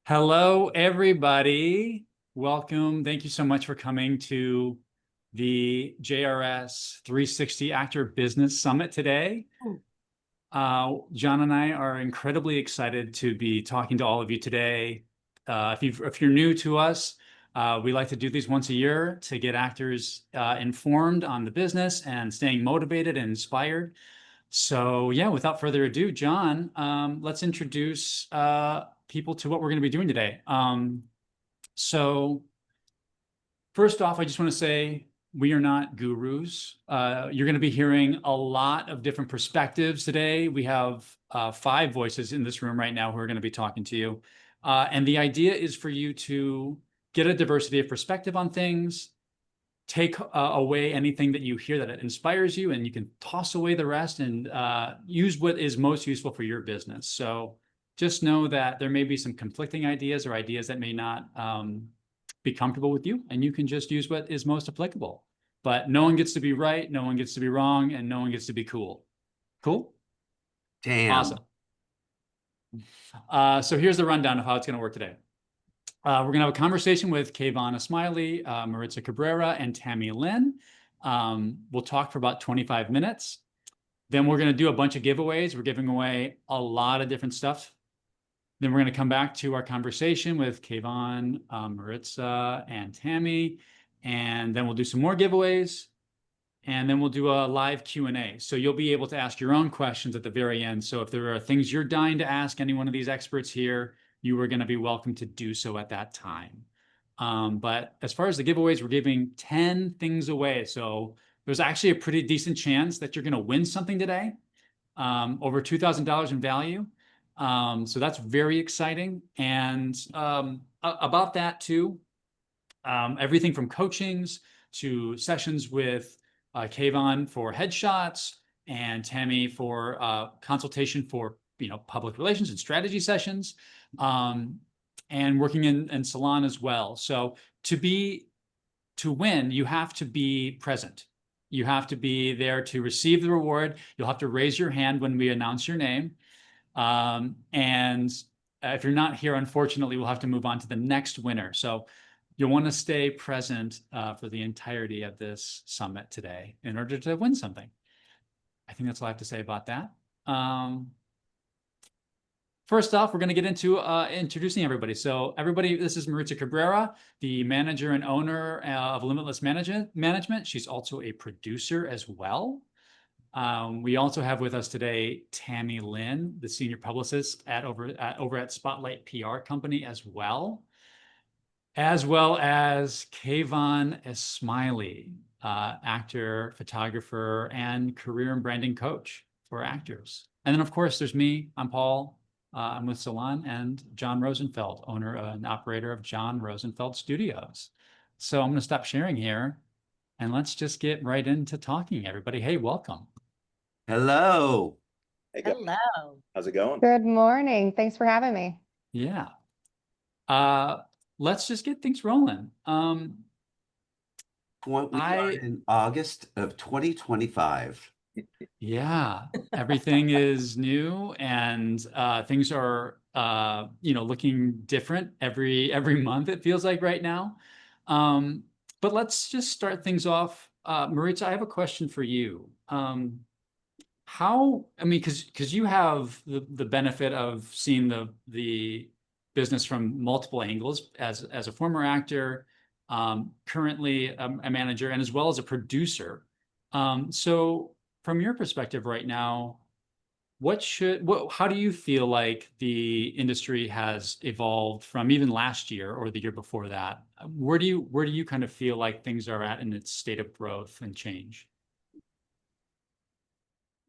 Hello, everybody. Welcome. Thank you so much for coming to the JRS 360 Actor Business Summit today. John and I are incredibly excited to be talking to all of you today. If you're new to us, we like to do these once a year to get actors informed on the business and staying motivated and inspired. So yeah, without further ado, John, let's introduce people to what we're going to be doing today. So first off, I just want to say we are not gurus. You're going to be hearing a lot of different perspectives today. We have 5 voices in this room right now who are going to be talking to you. And the idea is for you to get a diversity of perspective on things, take away anything that you hear that inspires you, and you can toss away the rest and use what is most useful for your business. So just know that there may be some conflicting ideas or ideas that may not be comfortable with you, and you can just use what is most applicable. But no one gets to be right, no one gets to be wrong, and no one gets to be cool. Cool? Damn. Awesome. So here's the rundown of how it's going to work today. We're going to have a conversation with Kayvon Ismaili, Maritza Cabrera, and Tammy Lynn. We'll talk for about 25 minutes. Then we're going to do a bunch of giveaways. We're giving away a lot of different stuff. Then we're going to come back to our conversation with Kayvon, Maritza, and Tammy. And then we'll do some more giveaways. And then we'll do a live Q&A. So you'll be able to ask your own questions at the very end. So if there are things you're dying to ask any one of these experts here, you are going to be welcome to do so at that time. But as far as the giveaways, we're giving 10 things away. So there's actually a pretty decent chance that you're going to win something today, over $2,000 in value. So that's very exciting. And about that too, everything from coachings to sessions with Kayvon for headshots and Tammy for consultation for public relations and strategy sessions, and working in salon as well. So to win, you have to be present. You have to be there to receive the reward. You'll have to raise your hand when we announce your name. And if you're not here, unfortunately, we'll have to move on to the next winner. So you'll want to stay present for the entirety of this summit today in order to win something. I think that's all I have to say about that. First off, we're going to get into introducing everybody. So everybody, this is Maritza Cabrera, the manager and owner of Limitless Management. She's also a producer as well. We also have with us today Tammy Lynn, the senior publicist over at Spotlight PR Company as well as Kayvon Ismaili, actor, photographer, and career and branding coach for actors. And then, of course, there's me. I'm Paul. I'm with Salon, and John Rosenfeld, owner and operator of John Rosenfeld Studios. So I'm going to stop sharing here, and let's just get right into talking, everybody. Hey, welcome. Hello. Hey, guys. Hello. How's it going? Good morning. Thanks for having me. Yeah. Let's just get things rolling. We are in August of 2025. Yeah, everything is new, and things are looking different every month, it feels like right now. But let's just start things off. Maritza, I have a question for you. Because you have the benefit of seeing the business from multiple angles as a former actor, currently a manager, and as well as a producer. So from your perspective right now, how do you feel like the industry has evolved from even last year or the year before that? Where do you kind of feel like things are at in its state of growth and change?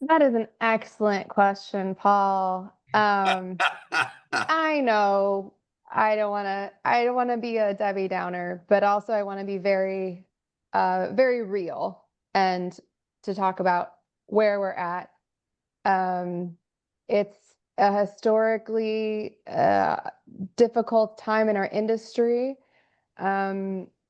That is an excellent question, Paul. I know I don't want to be a Debbie Downer, but also I want to be very, very real and to talk about where we're at. It's a historically difficult time in our industry.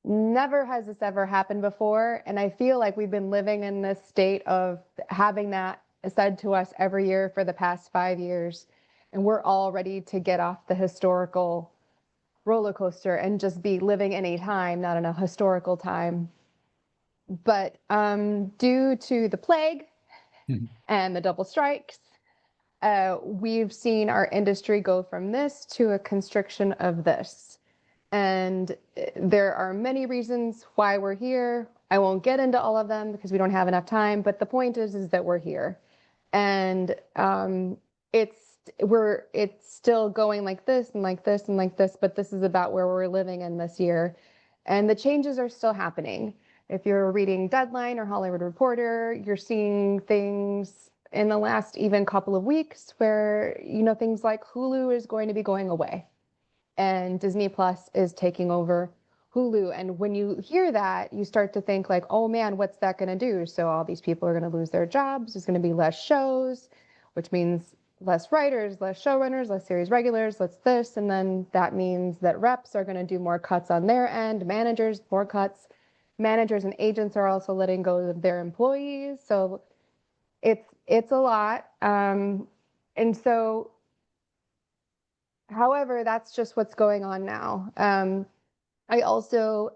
Never has this ever happened before, and I feel like we've been living in this state of having that said to us every year for the past 5 years, and we're all ready to get off the historical roller coaster and just be living in a time, not in a historical time. But due to the plague Mhm. and the double strikes, we've seen our industry go from this to a constriction of this. And there are many reasons why we're here. I won't get into all of them because we don't have enough time, but the point is that we're here. And it's still going like this and like this and like this, but this is about where we're living in this year. And the changes are still happening. If you're reading Deadline or Hollywood Reporter, you're seeing things in the last even couple of weeks where, things like Hulu is going to be going away and Disney Plus is taking over Hulu. And when you hear that, you start to think like, oh man, what's that going to do? So all these people are going to lose their jobs. There's going to be less shows, which means less writers, less showrunners, less series regulars, less this. And then that means that reps are going to do more cuts on their end, managers, more cuts. Managers and agents are also letting go of their employees. So it's a lot. And so, however, that's just what's going on now. I also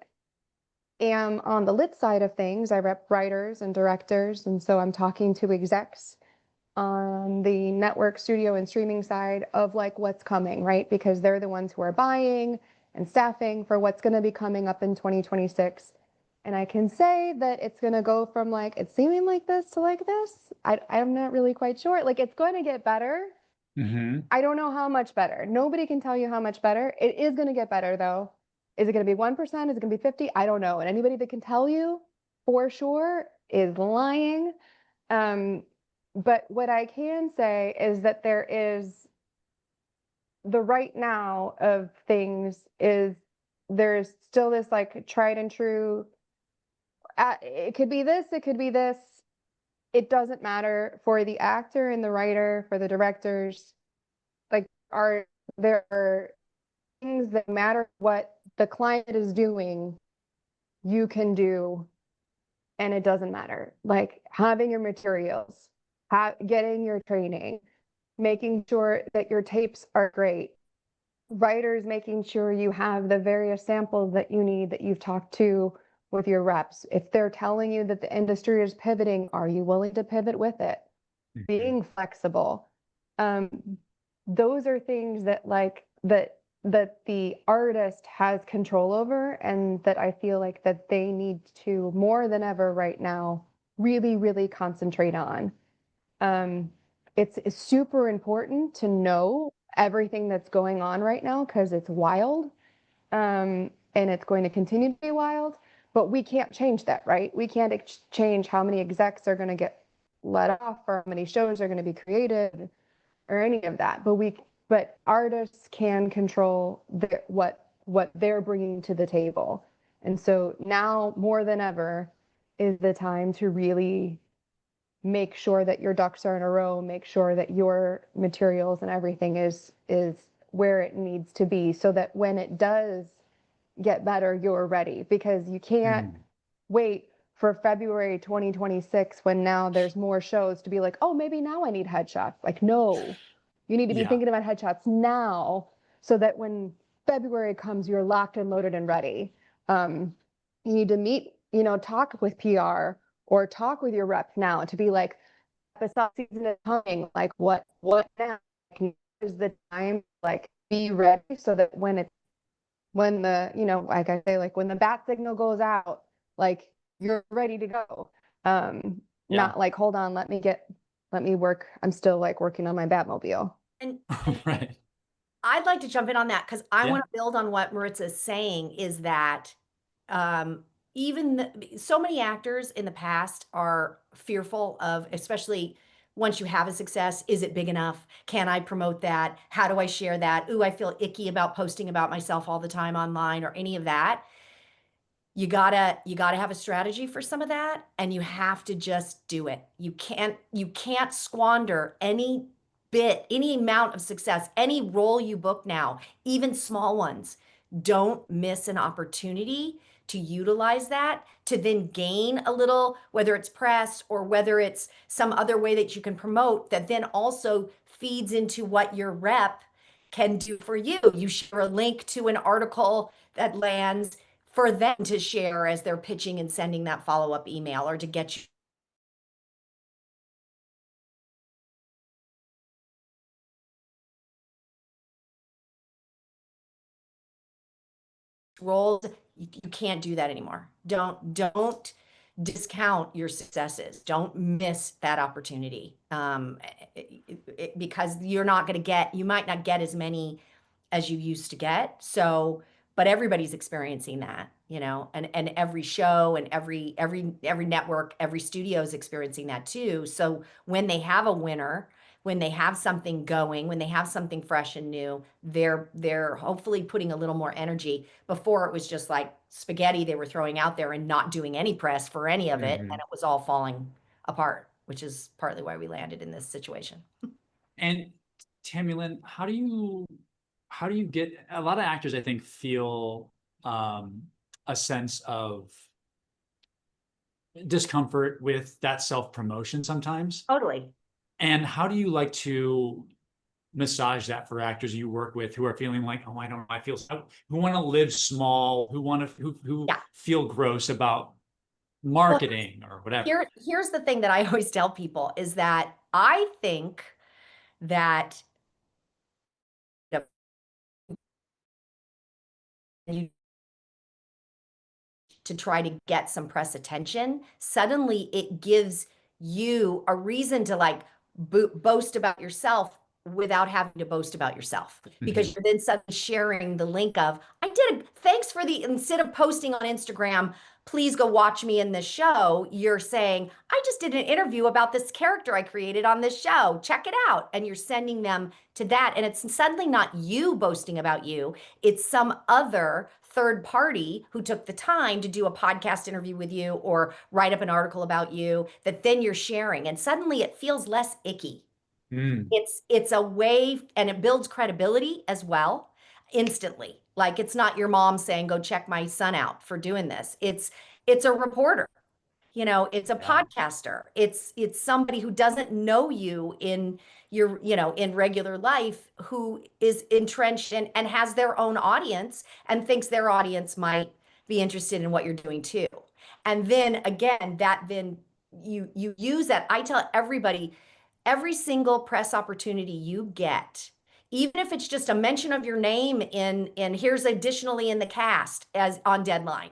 am on the lit side of things. I rep writers and directors, and so I'm talking to execs on the network, studio, and streaming side of like what's coming, right? Because they're the ones who are buying and staffing for what's going to be coming up in 2026. And I can say that it's going to go from like it's seeming like this to like this. I'm not really quite sure. Like it's going to get better. Mhm. I don't know how much better. Nobody can tell you how much better. It is going to get better though. Is it going to be 1%? Is it going to be 50? I don't know. And anybody that can tell you for sure is lying. But what I can say is that there is the right now of things is there's still this like tried and true. It could be this, it could be this. It doesn't matter for the actor and the writer, for the directors. Like, there are things that matter what the client is doing, you can do, and it doesn't matter. Like having your materials, getting your training, making sure that your tapes are great, writers making sure you have the various samples that you need that you've talked to with your reps. If they're telling you that the industry is pivoting, are you willing to pivot with it? Mhm. Being flexible. Those are things that that the artist has control over, and that I feel like that they need to more than ever right now really, really concentrate on. It's super important to know everything that's going on right now because it's wild, and it's going to continue to be wild. But we can't change that, right? We can't change how many execs are going to get let off or how many shows are going to be created or any of that. But artists can control what they're bringing to the table. And so now more than ever is the time to really make sure that your ducks are in a row, make sure that your materials and everything is where it needs to be so that when it does get better, you're ready, because you can't Mm. wait for February 2026 when now there's more shows to be like, oh, maybe now I need headshots. Like, no, you need to be Yeah. thinking about headshots now so that when February comes, you're locked and loaded and ready. You need to meet, talk with PR or talk with your reps now to be like, the soft season is coming. Like, what now? Is the time like be ready so that when the, like I say, like when the bat signal goes out, like you're ready to go. Yeah. Not like, hold on, let me work. I'm still like working on my Batmobile. And Right. I'd like to jump in on that because I Yeah. want to build on what Maritza is saying is that so many actors in the past are fearful of, especially once you have a success, is it big enough? Can I promote that? How do I share that? Ooh, I feel icky about posting about myself all the time online or any of that. You gotta have a strategy for some of that, and you have to just do it. You can't squander any amount of success, any role you book now, even small ones. Don't miss an opportunity to utilize that to then gain a little, whether it's press or whether it's some other way that you can promote that then also feeds into what your rep can do for you. You share a link to an article that lands for them to share as they're pitching and sending that follow-up email, or to get you rolled. You can't do that anymore. Don't discount your successes. Don't miss that opportunity. Because you're not going to get, you might not get as many as you used to get. So, but everybody's experiencing that, you know, and every show and every network, every studio is experiencing that too. So when they have a winner, when they have something going, when they have something fresh and new, they're hopefully putting a little more energy. Before, it was just like spaghetti they were throwing out there and not doing any press for any of it, and it was all falling apart, which is partly why we landed in this situation. And Tammy Lynn, how do you get, a lot of actors I think feel a sense of discomfort with that self-promotion sometimes. Totally. And how do you like to massage that for actors you work with who are feeling like, oh, I don't know, who want to live small, who Yeah. feel gross about marketing or whatever? Here's the thing that I always tell people is that I think that you to try to get some press attention, suddenly it gives you a reason to like boast about yourself without having to boast about yourself, because you're then suddenly sharing the link of, thanks for the, instead of posting on Instagram, please go watch me in this show, you're saying, I just did an interview about this character I created on this show, check it out. And you're sending them to that. And it's suddenly not you boasting about you, it's some other third party who took the time to do a podcast interview with you or write up an article about you that then you're sharing. And suddenly it feels less icky. It's a way, and it builds credibility as well instantly. Like, it's not your mom saying, go check my son out for doing this. It's a reporter, you know, it's a podcaster. It's somebody who doesn't know you in your, you know, in regular life, who is entrenched and has their own audience and thinks their audience might be interested in what you're doing too. And then again, then you use that. I tell everybody, every single press opportunity you get, even if it's just a mention of your name in here's additionally in the cast as on Deadline,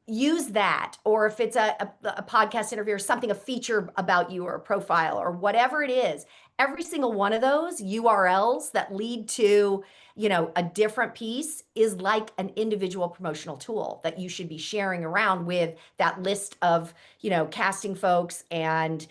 use that. Or if it's a podcast interview or something, a feature about you or a profile or whatever it is, every single one of those URLs that lead to, you know, a different piece is like an individual promotional tool that you should be sharing around with that list of, you know, casting folks and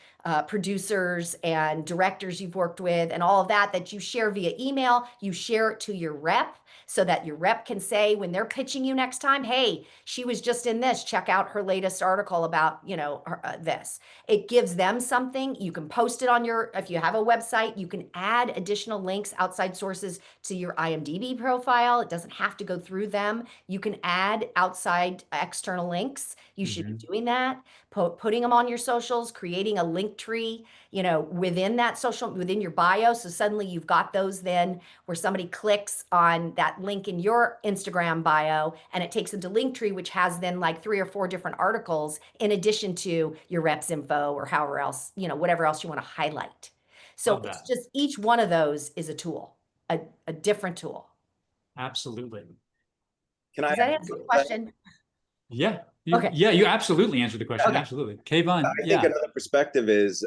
producers and directors you've worked with and all of that, that you share via email. You share it to your rep so that your rep can say when they're pitching you next time, hey, she was just in this, check out her latest article about, you know, this. It gives them something. You can post it on your, if you have a website, you can add additional links, outside sources to your IMDb profile. It doesn't have to go through them. You can add outside external links. You should be doing that, putting them on your socials, creating a link tree, you know, within that social, within your bio. So suddenly you've got those then where somebody clicks on that link in your Instagram bio and it takes them to Linktree, which has then like 3 or 4 different articles in addition to your reps info or however else, you know, whatever else you want to highlight. So it's just, each one of those is a tool, a different tool. Absolutely. Can I Does that answer the question? Yeah. Okay. Yeah, you absolutely answered the question. Okay. Absolutely. Kayvon, I think another perspective is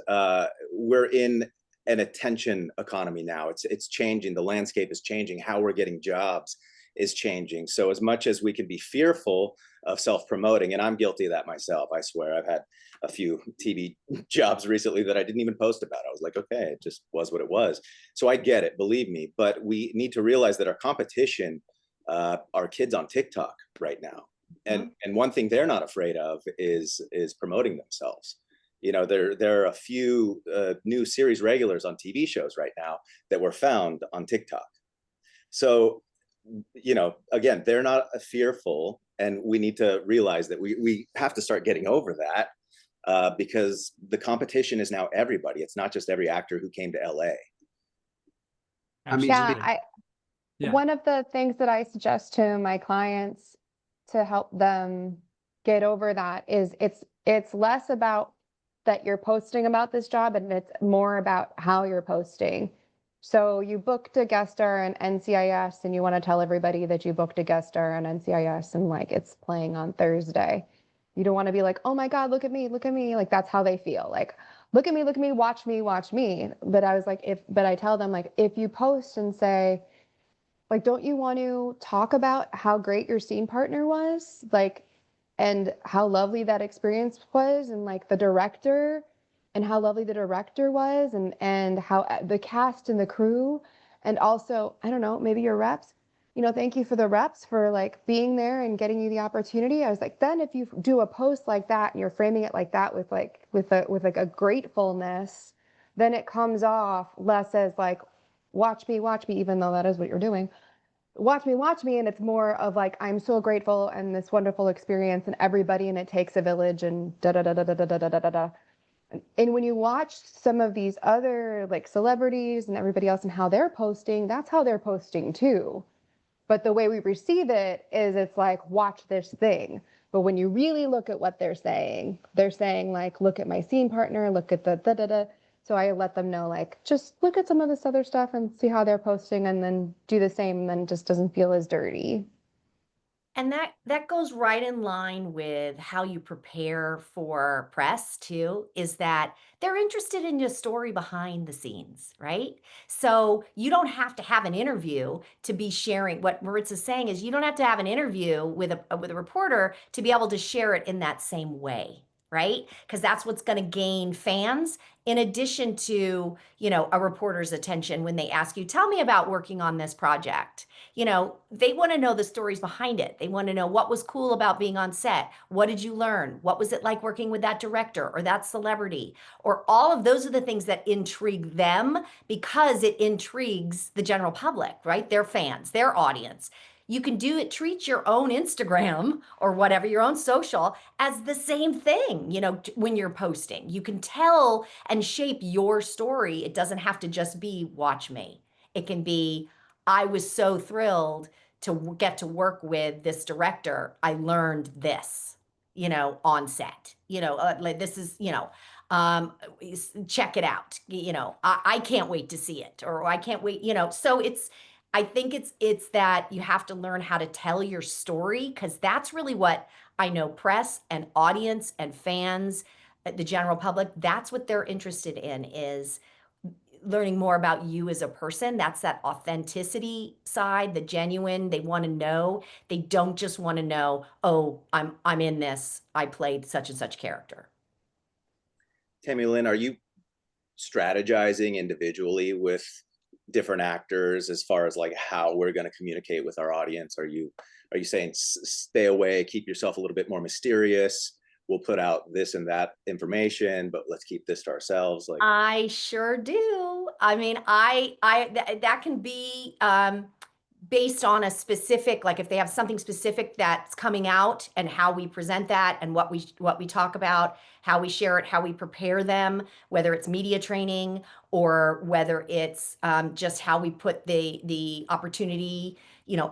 we're in an attention economy now. It's changing. The landscape is changing. How we're getting jobs is changing. So as much as we can be fearful of self-promoting, and I'm guilty of that myself, I swear, I've had a few TV jobs recently that I didn't even post about. I was like, okay, it just was what it was. So I get it, believe me, but we need to realize that our competition are kids on TikTok right now. And one thing they're not afraid of is promoting themselves. You know, there are a few new series regulars on TV shows right now that were found on TikTok. So, you know, again, they're not fearful, and we need to realize that we have to start getting over that because the competition is now everybody. It's not just every actor who came to LA. I mean, Yeah, Yeah. One of the things that I suggest to my clients to help them get over that is it's less about that you're posting about this job and it's more about how you're posting. So you booked a guest star on NCIS and you want to tell everybody that you booked a guest star on NCIS and like it's playing on Thursday. You don't want to be like, oh my God, look at me, look at me. Like that's how they feel. Like, look at me, watch me, watch me. But I was like, but I tell them like, if you post and say, like, don't you want to talk about how great your scene partner was? Like, and how lovely that experience was, and like the director, and how lovely the director was, and how the cast and the crew, and also, I don't know, maybe your reps, thank you for the reps for like being there and getting you the opportunity. I was like, then if you do a post like that and you're framing it like that with a gratefulness, then it comes off less as like, watch me, even though that is what you're doing. Watch me. And it's more of like, I'm so grateful and this wonderful experience and everybody, and it takes a village and da da da da da da da da da da. And when you watch some of these other like celebrities and everybody else and how they're posting, that's how they're posting too. But the way we receive it is it's like, watch this thing. But when you really look at what they're saying like, look at my scene partner, look at the da da da. So I let them know, like, just look at some of this other stuff and see how they're posting and then do the same, and then it just doesn't feel as dirty. And that goes right in line with how you prepare for press too, is that they're interested in the story behind the scenes, right? So you don't have to have an interview to be sharing. What Maritza's saying is you don't have to have an interview with a reporter to be able to share it in that same way, right? Because that's what's going to gain fans in addition to, a reporter's attention when they ask you, tell me about working on this project. They want to know the stories behind it. They want to know what was cool about being on set. What did you learn? What was it like working with that director or that celebrity? Or all of those are the things that intrigue them because it intrigues the general public, right? Their fans, their audience. You can treat your own Instagram or whatever, your own social as the same thing, when you're posting. You can tell and shape your story. It doesn't have to just be watch me. It can be, I was so thrilled to get to work with this director. I learned this, on set, like this is, check it out. I can't wait to see it, or I can't wait, so I think it's that you have to learn how to tell your story, because that's really what I know press and audience and fans, the general public, that's what they're interested in, is learning more about you as a person. That's that authenticity side, the genuine. They want to know. They don't just want to know, oh, I'm in this. I played such and such character. Tammy Lynn, are you strategizing individually with different actors as far as like how we're going to communicate with our audience? Are you saying stay away, keep yourself a little bit more mysterious? We'll put out this and that information, but let's keep this to ourselves. Like, I sure do. I mean, that can be based on a specific, like if they have something specific that's coming out and how we present that and what we talk about, how we share it, how we prepare them, whether it's media training or whether it's just how we put the opportunity,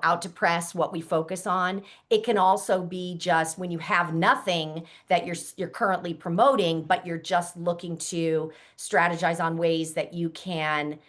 out to press, what we focus on. It can also be just when you have nothing that you're currently promoting, but you're just looking to strategize on ways that you can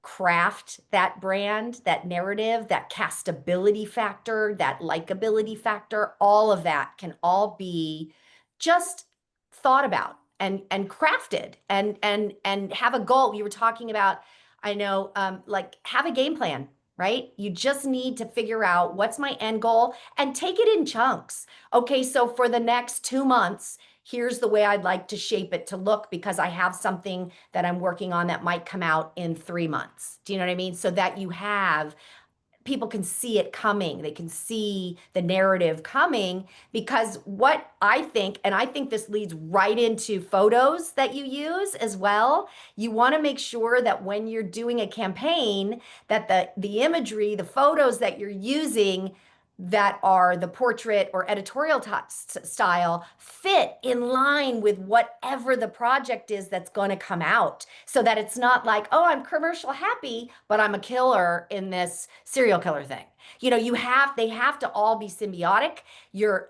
craft that brand, that narrative, that castability factor, that likability factor. All of that can all be just thought about and crafted and have a goal. You were talking about, I know, like have a game plan, right? You just need to figure out what's my end goal and take it in chunks. Okay, so for the next 2 months, here's the way I'd like to shape it to look, because I have something that I'm working on that might come out in 3 months. Do you know what I mean? So that people can see it coming. They can see the narrative coming, because what I think, and I think this leads right into photos that you use as well. You want to make sure that when you're doing a campaign, that the imagery, the photos that you're using that are the portrait or editorial style fit in line with whatever the project is that's going to come out, so that it's not like, oh, I'm commercial happy, but I'm a killer in this serial killer thing. You know, they have to all be symbiotic.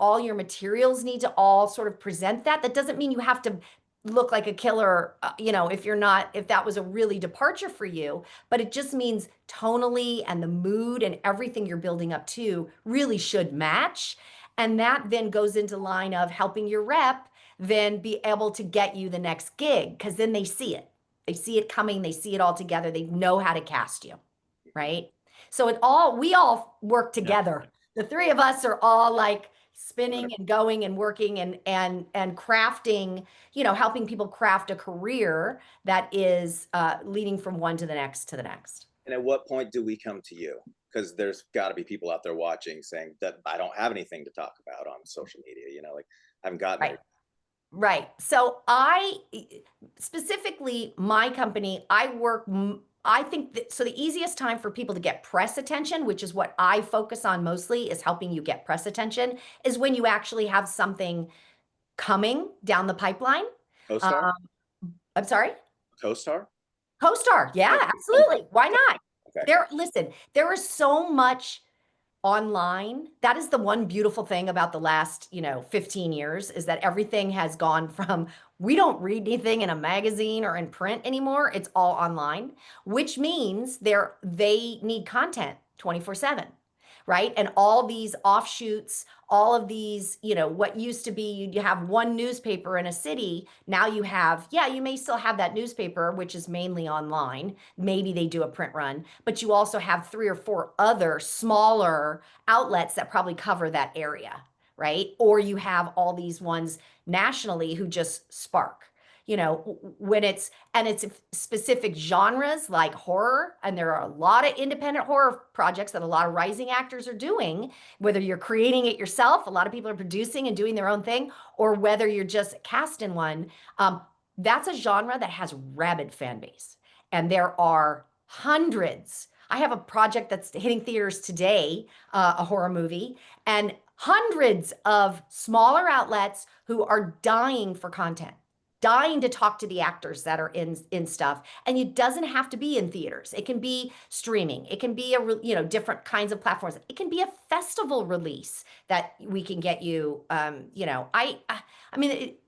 All your materials need to all sort of present that. That doesn't mean you have to look like a killer, you know, if that was a really departure for you, but it just means tonally and the mood and everything you're building up to really should match. And that then goes into line of helping your rep then be able to get you the next gig, because then they see it. They see it coming, they see it all together, they know how to cast you, right? So we all work together. The three of us are all like spinning and going and working and crafting, you know, helping people craft a career that is leading from one to the next to the next. And at what point do we come to you? Because there's got to be people out there watching saying that I don't have anything to talk about on social media, you know, like I haven't gotten there. Right. So specifically my company, I think that, so the easiest time for people to get press attention, which is what I focus on mostly, is helping you get press attention, is when you actually have something coming down the pipeline. Co-star? I'm sorry? Co-star? Co-star. Yeah, absolutely. Why not? Okay. Listen, there is so much online. That is the one beautiful thing about the last, 15 years, is that everything has gone from, we don't read anything in a magazine or in print anymore. It's all online, which means they need content 24/7, right? And all these offshoots, all of these, what used to be, you have one newspaper in a city. Now you have, you may still have that newspaper, which is mainly online. Maybe they do a print run, but you also have 3 or 4 other smaller outlets that probably cover that area, right? Or you have all these ones nationally who just spark. When it's specific genres like horror, and there are a lot of independent horror projects that a lot of rising actors are doing, whether you're creating it yourself, a lot of people are producing and doing their own thing, or whether you're just cast in one, that's a genre that has rabid fan base. And there are hundreds. I have a project that's hitting theaters today, a horror movie, and hundreds of smaller outlets who are dying for content, dying to talk to the actors that are in stuff. And it doesn't have to be in theaters. It can be streaming. It can be different kinds of platforms. It can be a festival release that we can get you.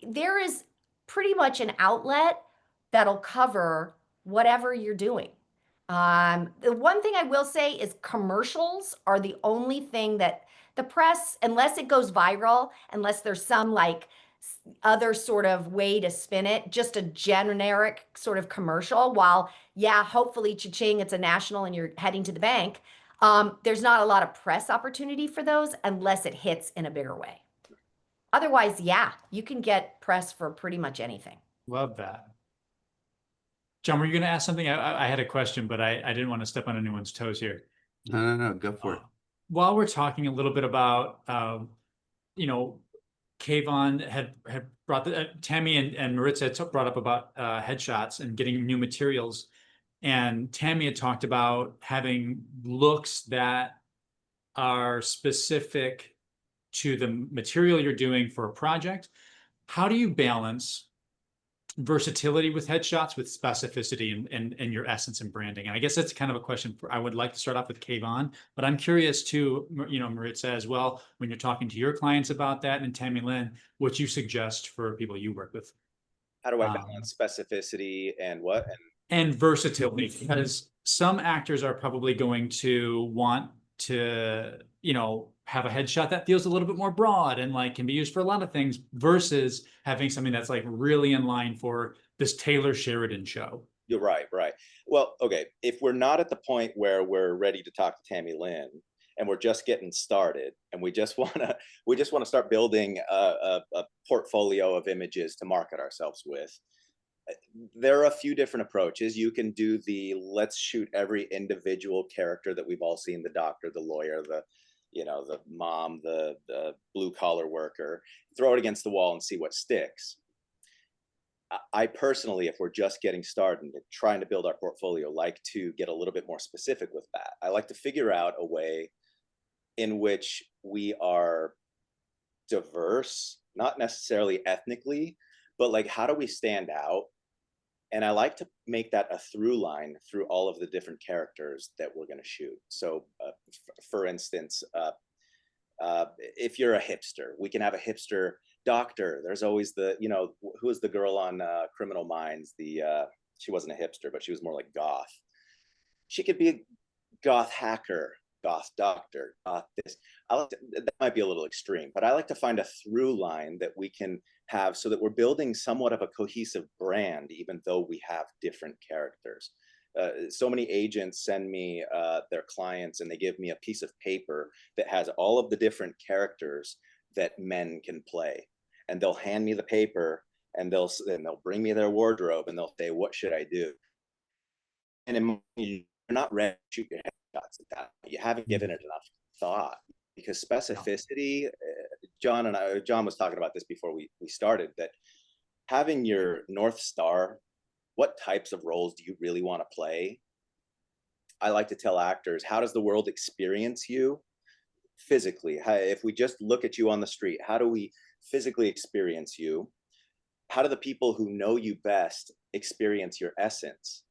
There is pretty much an outlet that'll cover whatever you're doing. The one thing I will say is commercials are the only thing that the press, unless it goes viral, unless there's some like other sort of way to spin it, just a generic sort of commercial, while hopefully cha-ching, it's a national and you're heading to the bank, there's not a lot of press opportunity for those unless it hits in a bigger way. Otherwise, you can get press for pretty much anything. Love that. John, were you going to ask something? I had a question, but I didn't want to step on anyone's toes here. No, go for it. While we're talking a little bit about, Kayvon had brought Tammy and Maritza had brought up about headshots and getting new materials. And Tammy had talked about having looks that are specific to the material you're doing for a project. How do you balance versatility with headshots with specificity and your essence and branding? And I guess that's kind of a question I would like to start off with Kayvon, but I'm curious too, Maritza as well, when you're talking to your clients about that, and Tammy Lynn, what you suggest for people you work with. How do I balance specificity and what? And versatility, because some actors are probably going to want to, have a headshot that feels a little bit more broad and like can be used for a lot of things, versus having something that's like really in line for this Taylor Sheridan show. You're right. Well, okay. If we're not at the point where we're ready to talk to Tammy Lynn and we're just getting started and we just want to start building a portfolio of images to market ourselves with, there are a few different approaches. You can do let's shoot every individual character that we've all seen, the doctor, the lawyer, the mom, the blue collar worker, throw it against the wall and see what sticks. I personally, if we're just getting started and trying to build our portfolio, like to get a little bit more specific with that. I like to figure out a way in which we are diverse, not necessarily ethnically, but like, how do we stand out? And I like to make that a through line through all of the different characters that we're going to shoot. So, for instance, if you're a hipster, we can have a hipster doctor. There's always the, you know, who is the girl on Criminal Minds? She wasn't a hipster, but she was more like goth. She could be a goth hacker, goth doctor, goth this. That might be a little extreme, but I like to find a through line that we can have so that we're building somewhat of a cohesive brand, even though we have different characters. So many agents send me their clients and they give me a piece of paper that has all of the different characters that men can play. And they'll hand me the paper and they'll bring me their wardrobe and they'll say, what should I do? And you're not ready to shoot your headshots at that. You haven't given it enough thought, because specificity, John was talking about this before we started, that having your North Star, what types of roles do you really want to play? I like to tell actors, how does the world experience you physically? If we just look at you on the street, how do we physically experience you? How do the people who know you best experience your essence?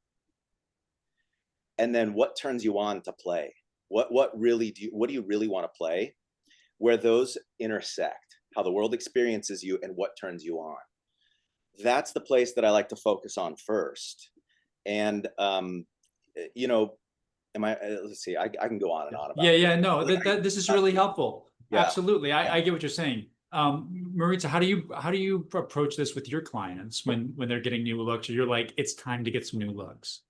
And then what turns you on to play? What do you really want to play? Where those intersect, how the world experiences you and what turns you on. That's the place that I like to focus on first. And you know, let's see, I can go on and on about Yeah, no, this is really helpful. Yeah. Absolutely. I get what you're saying. Maritza, how do you approach this with your clients when they're getting new looks, or you're like, it's time to get some new looks?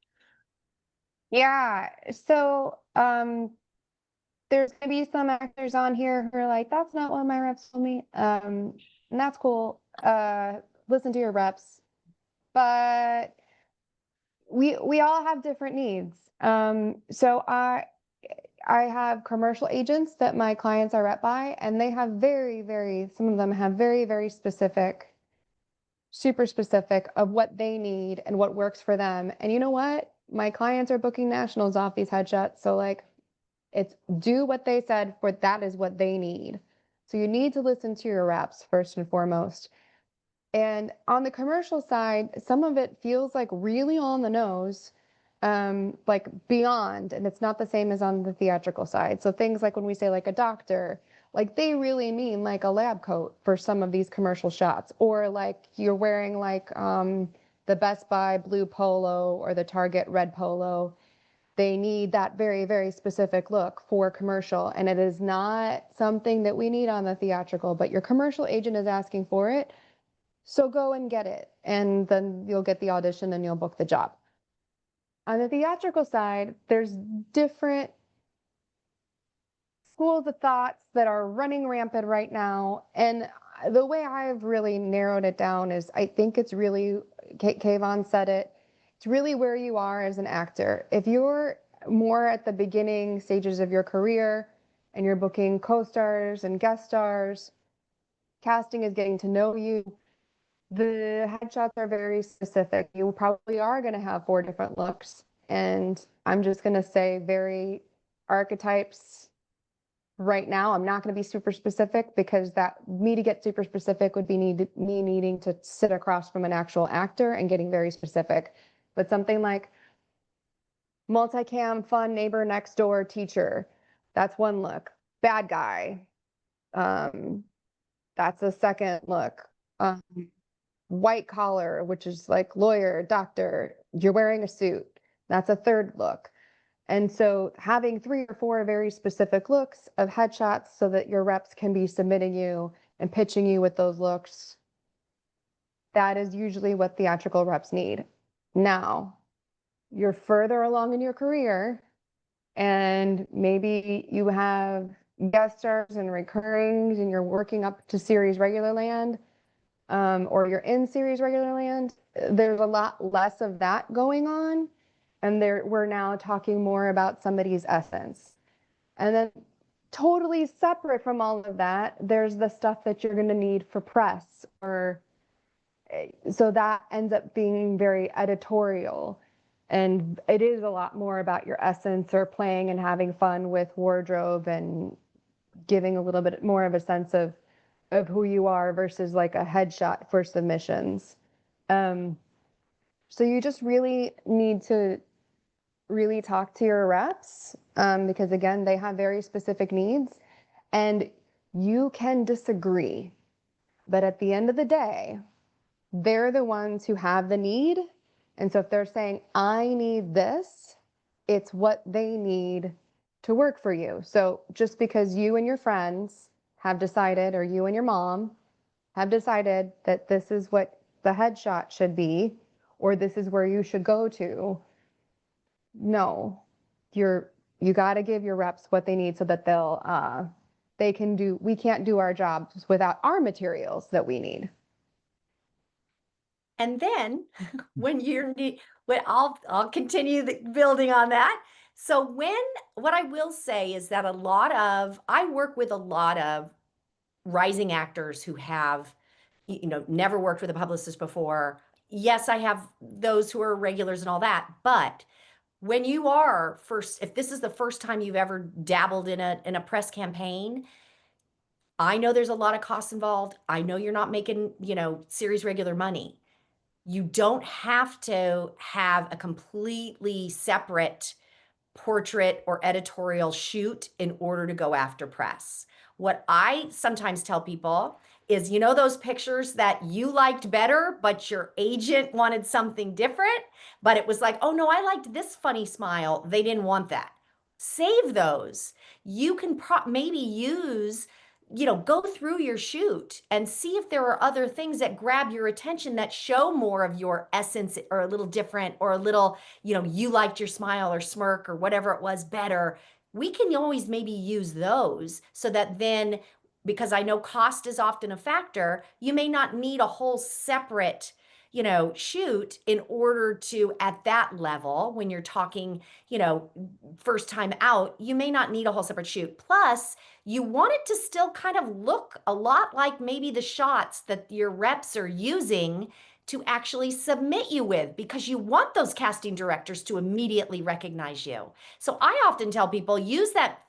Yeah. So, there's gonna be some actors on here who are like, that's not what my reps told me. And that's cool. Listen to your reps. But we all have different needs. So I have commercial agents that my clients are rep by, and they have some of them have very specific, super specific of what they need and what works for them. And you know what? My clients are booking nationals off these headshots. So like, it's do what they said, for that is what they need. So you need to listen to your reps first and foremost. And on the commercial side, some of it feels like really on the nose, like beyond, and it's not the same as on the theatrical side. So things like when we say like a doctor, like they really mean like a lab coat for some of these commercial shots, or like you're wearing like the Best Buy blue polo or the Target red polo. They need that very specific look for commercial, and it is not something that we need on the theatrical, but your commercial agent is asking for it. So go and get it, and then you'll get the audition and you'll book the job. On the theatrical side, there's different schools of thoughts that are running rampant right now. And the way I've really narrowed it down is, I think it's really, Kayvon said it, it's really where you are as an actor. If you're more at the beginning stages of your career and you're booking co-stars and guest stars, casting is getting to know you. The headshots are very specific. You probably are going to have 4 different looks. And I'm just going to say very archetypes right now. I'm not going to be super specific, because me to get super specific would be me needing to sit across from an actual actor and getting very specific. But something like multicam, fun neighbor next door teacher, that's one look. Bad guy, that's a second look. White collar, which is like lawyer, doctor, you're wearing a suit, that's a third look. And so having 3 or 4 very specific looks of headshots so that your reps can be submitting you and pitching you with those looks, that is usually what theatrical reps need. Now, you're further along in your career, and maybe you have guest stars and recurrings, and you're working up to series regular land, or you're in series regular land. There's a lot less of that going on. And we're now talking more about somebody's essence. And then totally separate from all of that, there's the stuff that you're going to need for press, or so that ends up being very editorial. And it is a lot more about your essence, or playing and having fun with wardrobe and giving a little bit more of a sense of who you are versus like a headshot for submissions. So you just really need to really talk to your reps, because again, they have very specific needs, and you can disagree, but at the end of the day, they're the ones who have the need. And so if they're saying, I need this, it's what they need to work for you. So just because you and your friends have decided, or you and your mom have decided that this is what the headshot should be, or this is where you should go to, no, you got to give your reps what they need so that we can't do our jobs without our materials that we need. And then when I'll continue building on that. So what I will say is that I work with a lot of rising actors who have, never worked with a publicist before. Yes, I have those who are regulars and all that, but when you are if this is the first time you've ever dabbled in a press campaign, I know there's a lot of costs involved. I know you're not making, series regular money. You don't have to have a completely separate portrait or editorial shoot in order to go after press. What I sometimes tell people is, those pictures that you liked better, but your agent wanted something different, but it was like, oh no, I liked this funny smile. They didn't want that. Save those. You can maybe use, go through your shoot and see if there are other things that grab your attention that show more of your essence, or a little different, or a little, you liked your smile or smirk or whatever it was better. We can always maybe use those so that then, because I know cost is often a factor, you may not need a whole separate, shoot in order to, at that level, when you're talking, first time out, you may not need a whole separate shoot. Plus, you want it to still kind of look a lot like maybe the shots that your reps are using to actually submit you with, because you want those casting directors to immediately recognize you. So I often tell people,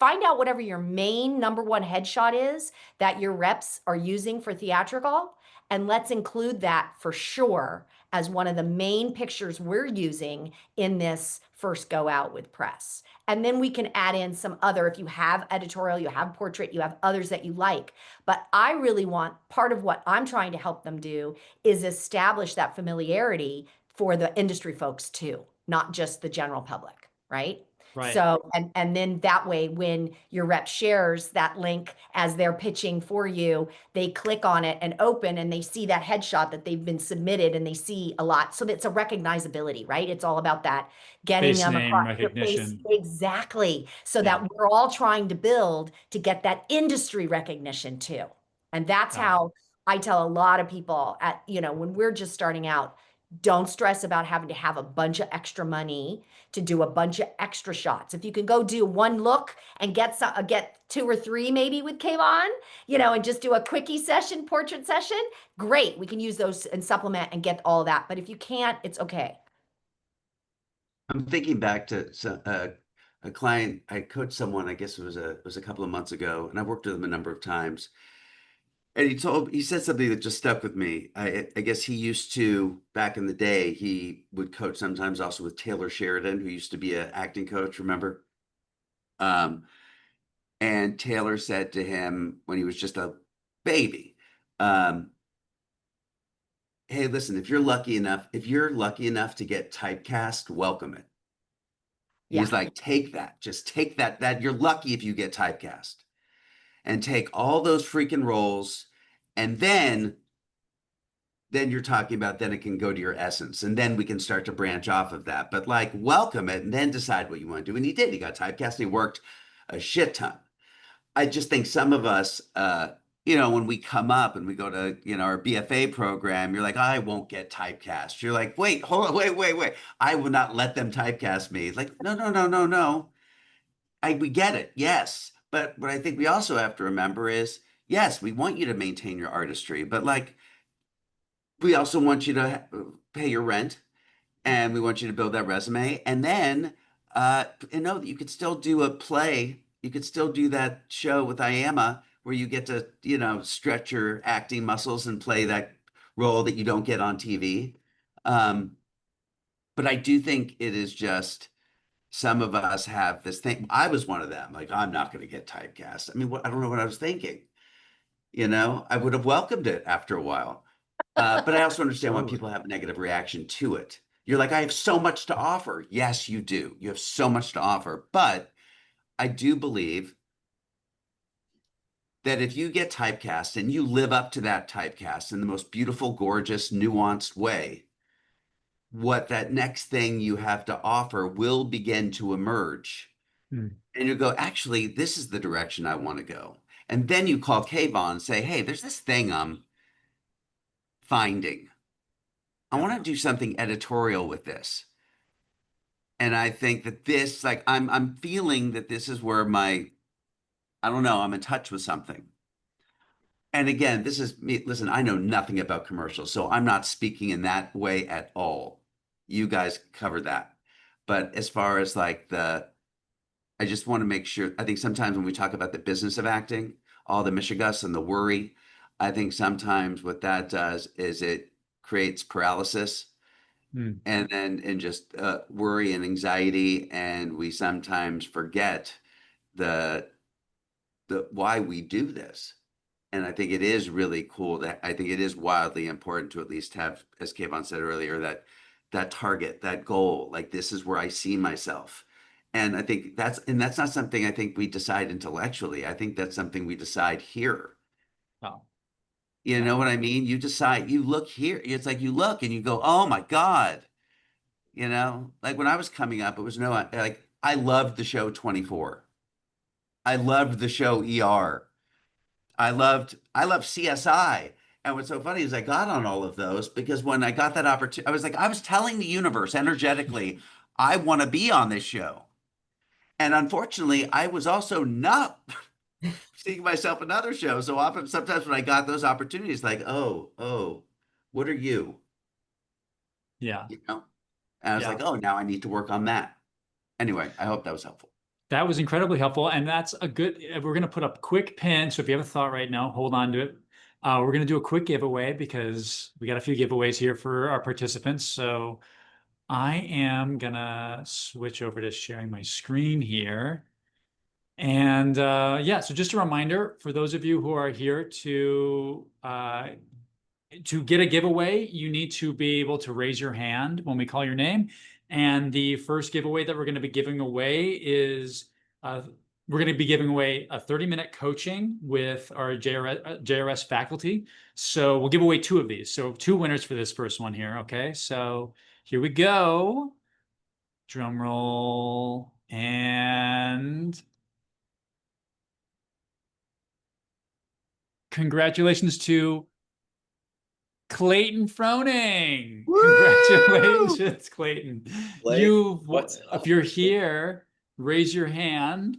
find out whatever your main number one headshot is that your reps are using for theatrical, and let's include that for sure as one of the main pictures we're using in this first go out with press. And then we can add in some other, if you have editorial, you have portrait, you have others that you like. But I really want, part of what I'm trying to help them do is establish that familiarity for the industry folks too, not just the general public, right? Right. So, and then that way, when your rep shares that link as they're pitching for you, they click on it and open, and they see that headshot that they've been submitted, and they see a lot. So it's a recognizability, right? It's all about that getting Face them name across your face. recognition. Exactly. So Yeah. that we're all trying to build to get that industry recognition too. And that's Got it. how I tell a lot of people when we're just starting out, don't stress about having to have a bunch of extra money to do a bunch of extra shots. If you can go do one look and get 2 or 3 maybe with Kayvon, and just do a quickie session, portrait session, great. We can use those and supplement and get all that. But if you can't, it's okay. I'm thinking back to a client. I coached someone, I guess it was a couple of months ago, and I've worked with him a number of times. And he said something that just stuck with me. I guess he used to, back in the day, he would coach sometimes also with Taylor Sheridan, who used to be an acting coach, remember? And Taylor said to him when he was just a baby, hey, listen, if you're lucky enough to get typecast, welcome it. Yeah. He's like, take that, just take that you're lucky if you get typecast, and take all those freaking roles. And then you're talking about, then it can go to your essence, and then we can start to branch off of that. But like, welcome it and then decide what you want to do. And he did. He got typecast and he worked a shit ton. I just think some of us, when we come up and we go to, our BFA program, you're like, I won't get typecast. You're like, wait, hold on, wait. I will not let them typecast me. Like, no. We get it. Yes. But what I think we also have to remember is, yes, we want you to maintain your artistry, but like, we also want you to pay your rent, and we want you to build that resume, and then know that you could still do a play You could still do that show with Iama where you get to, stretch your acting muscles and play that role that you don't get on TV. But I do think it is just some of us have this thing. I was one of them. Like, I'm not going to get typecast. I mean, I don't know what I was thinking. I would have welcomed it after a while. But I also understand why people have a negative reaction to it. You're like, I have so much to offer. Yes, you do. You have so much to offer. But I do believe that if you get typecast and you live up to that typecast in the most beautiful, gorgeous, nuanced way, what that next thing you have to offer will begin to emerge. And you go, actually, this is the direction I want to go. And then you call Kayvon and say, hey, there's this thing I'm finding. I want to do something editorial with this. And I think that this, like, I'm feeling that this is where I don't know, I'm in touch with something. And again, this is me. Listen, I know nothing about commercials, so I'm not speaking in that way at all. You guys cover that. But as far as like I just want to make sure, I think sometimes when we talk about the business of acting, all the mishigas and the worry, I think sometimes what that does is it creates paralysis and just worry and anxiety. And we sometimes forget the why we do this. And I think it is really cool I think it is wildly important to at least have, as Kayvon said earlier, that target, that goal, like this is where I see myself. And I think that's not something I think we decide intellectually. I think that's something we decide here. Oh. You know what I mean? You decide, you look here. It's like you look and you go, oh my God. Like when I was coming up, it was like I loved the show 24. I loved the show ER. I loved CSI. And what's so funny is I got on all of those because when I got that opportunity, I was telling the universe energetically, I want to be on this show. And unfortunately, I was also not seeing myself in other shows. So sometimes when I got those opportunities, like, oh, what are you? Yeah. And I was like, oh, now I need to work on that. Anyway, I hope that was helpful. That was incredibly helpful. And that's we're going to put up a quick pin. So if you have a thought right now, hold on to it. We're going to do a quick giveaway because we got a few giveaways here for our participants. So I am going to switch over to sharing my screen here. And yeah, so just a reminder for those of you who are here to get a giveaway, you need to be able to raise your hand when we call your name. And the first giveaway that we're going to be giving away is we're going to be giving away a 30-minute coaching with our JRS faculty. So we'll give away 2 of these. So 2 winners for this first one here. Okay, so here we go. Drum roll. And congratulations to Clayton Froning. Woo! Congratulations, Clayton. What's If you're here, raise your hand.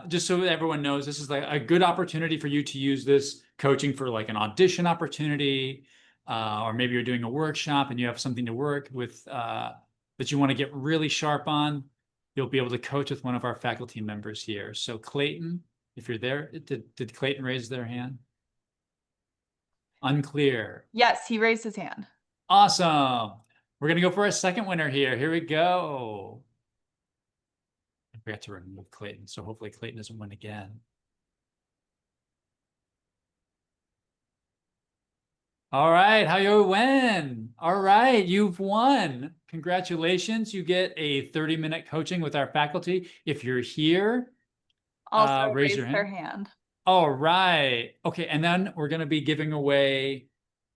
Just so everyone knows, this is like a good opportunity for you to use this coaching for like an audition opportunity, or maybe you're doing a workshop and you have something to work with that you want to get really sharp on. You'll be able to coach with one of our faculty members here. So Clayton, if you're there, did Clayton raise their hand? Unclear. Yes, he raised his hand. Awesome. We're going to go for a second winner here. Here we go. I forgot to remove Clayton, so hopefully Clayton doesn't win again. All right, how you win? All right, you've won. Congratulations. You get a 30-minute coaching with our faculty. If you're here, Also raise raised your their hand. all right. Okay. And then we're going to be giving away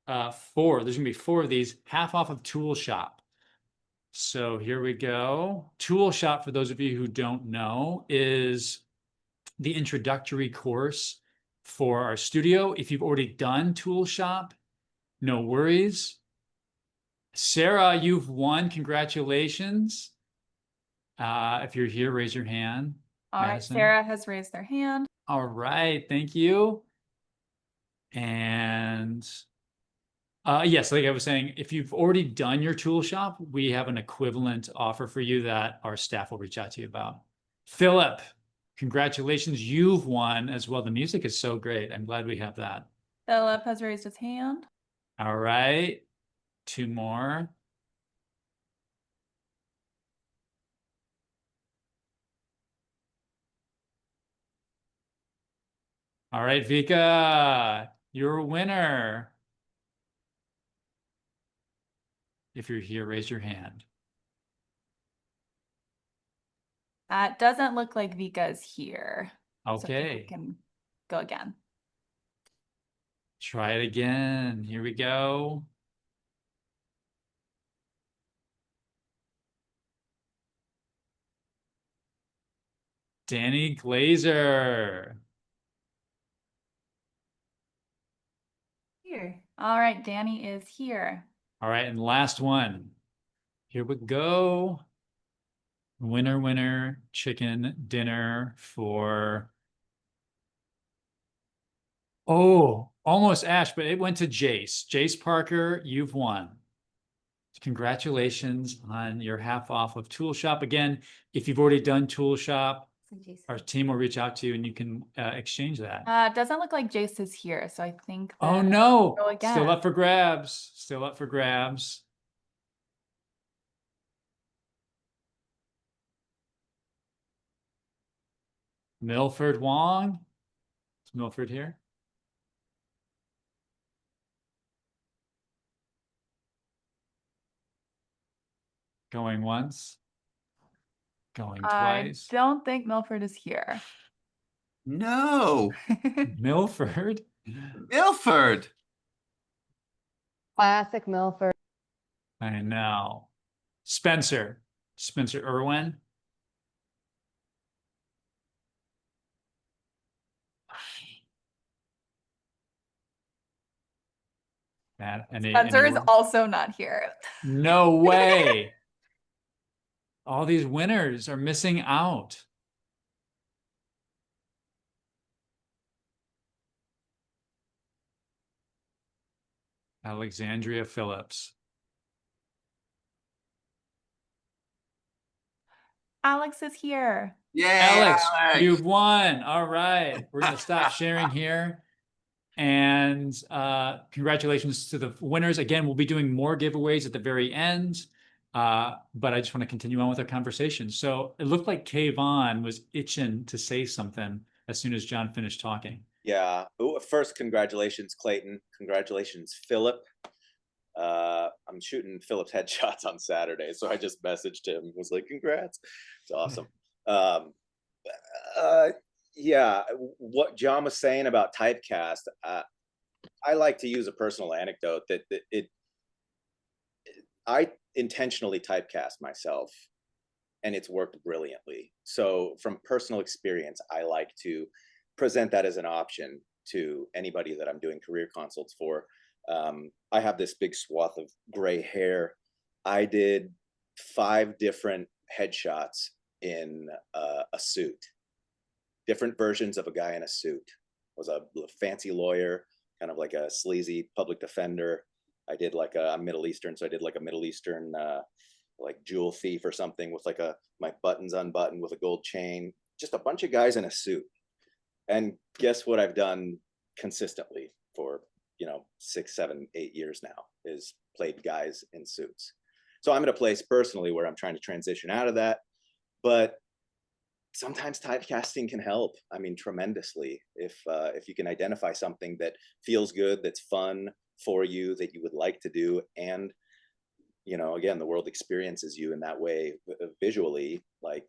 4. There's going to be 4 of these, half off of Tool Shop. So here we go. Tool Shop, for those of you who don't know, is the introductory course for our studio. If you've already done Tool Shop, no worries. Sarah, you've won. Congratulations. If you're here, raise your hand. All right, Madison. Sarah has raised their hand. All right, thank you. And yes, like I was saying, if you've already done your Tool Shop, we have an equivalent offer for you that our staff will reach out to you about. Philip, Congratulations, you've won as well. The music is so great. I'm glad we have that. Philip has raised his hand. All right, 2 more. All right, Vika, you're a winner. If you're here, raise your hand. That doesn't look like Vika is here. So I think we Okay, can go again. try it again. Here we go. Danny Glazer. Here. All right, Danny is here. All right, and last one. Here we go. Winner, winner, chicken dinner for... Oh, almost Ash, but it went to Jace. Jace Parker, you've won. Congratulations on your half off of Tool Shop. Again, if you've already done Tool Shop, our team will reach out to you and you can exchange that. Doesn't look like Jace is here, so I think Oh that no, go still again. up for grabs. Still up for grabs. Milford Wong. Is Milford here? Going once. Going I twice. don't think Milford is here. No, Milford. Milford. Classic Milford. I know. Spencer Irwin. Spencer is also not here. No way. All these winners are missing out. Alexandria Phillips. Alex is here. Yeah, Alex, you've won. All right. We're going to stop sharing here. And congratulations to the winners. Again, we'll be doing more giveaways at the very end. But I just want to continue on with our conversation. So it looked like Kayvon was itching to say something as soon as John finished talking. Yeah. Ooh, first, congratulations, Clayton. Congratulations, Philip. I'm shooting Philip's headshots on Saturday, so I just messaged him. Was like, "Congrats!" It's awesome. Yeah. What John was saying about typecast, I like to use a personal anecdote that I intentionally typecast myself, and it's worked brilliantly. So from personal experience, I like to present that as an option to anybody that I'm doing career consults for. I have this big swath of gray hair. I did 5 different headshots in a suit, different versions of a guy in a suit. Was a fancy lawyer, kind of like a sleazy public defender. I did like a Middle Eastern, so I did like a Middle Eastern like jewel thief or something with like my buttons unbuttoned with a gold chain. Just a bunch of guys in a suit. And guess what I've done consistently for 6, 7, 8 years now is played guys in suits. So I'm at a place personally where I'm trying to transition out of that, but sometimes typecasting can help. I mean, tremendously. If you can identify something that feels good, that's fun for you, that you would like to do, and again, the world experiences you in that way visually, like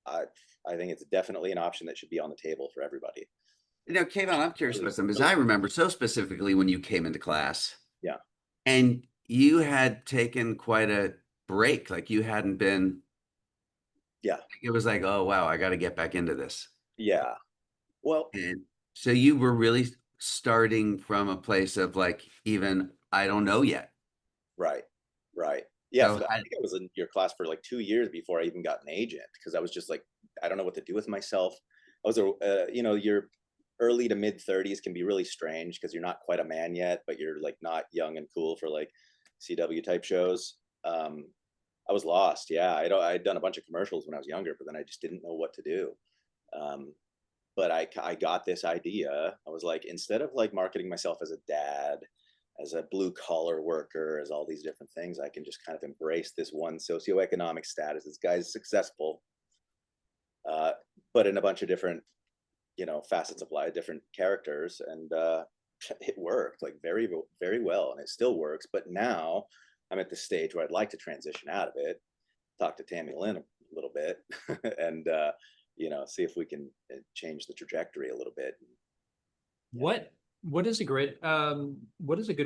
I think it's definitely an option that should be on the table for everybody. Kayvon, I'm curious about something, because I remember so specifically when you came into class. Yeah. And you had taken quite a break. Like you hadn't been. Yeah. It was like, oh, wow, I got to get back into this. Yeah. Well. And so you were really starting from a place of like, even, I don't know yet. Right. Yeah. So I think I was in your class for like 2 years before I even got an agent, because I was just like, I don't know what to do with myself. I was your early to mid 30s can be really strange because you're not quite a man yet, but you're like not young and cool for like CW type shows. I was lost. Yeah. I'd done a bunch of commercials when I was younger, but then I just didn't know what to do. But I got this idea. I was like, instead of like marketing myself as a dad, as a blue collar worker, as all these different things, I can just kind of embrace this one socioeconomic status. This guy's successful, but in a bunch of different, facets of life, different characters. And it worked like very, very well. And it still works. But now I'm at the stage where I'd like to transition out of it, talk to Tammy Lynn a little bit, and, see if we can change the trajectory a little bit. What is a good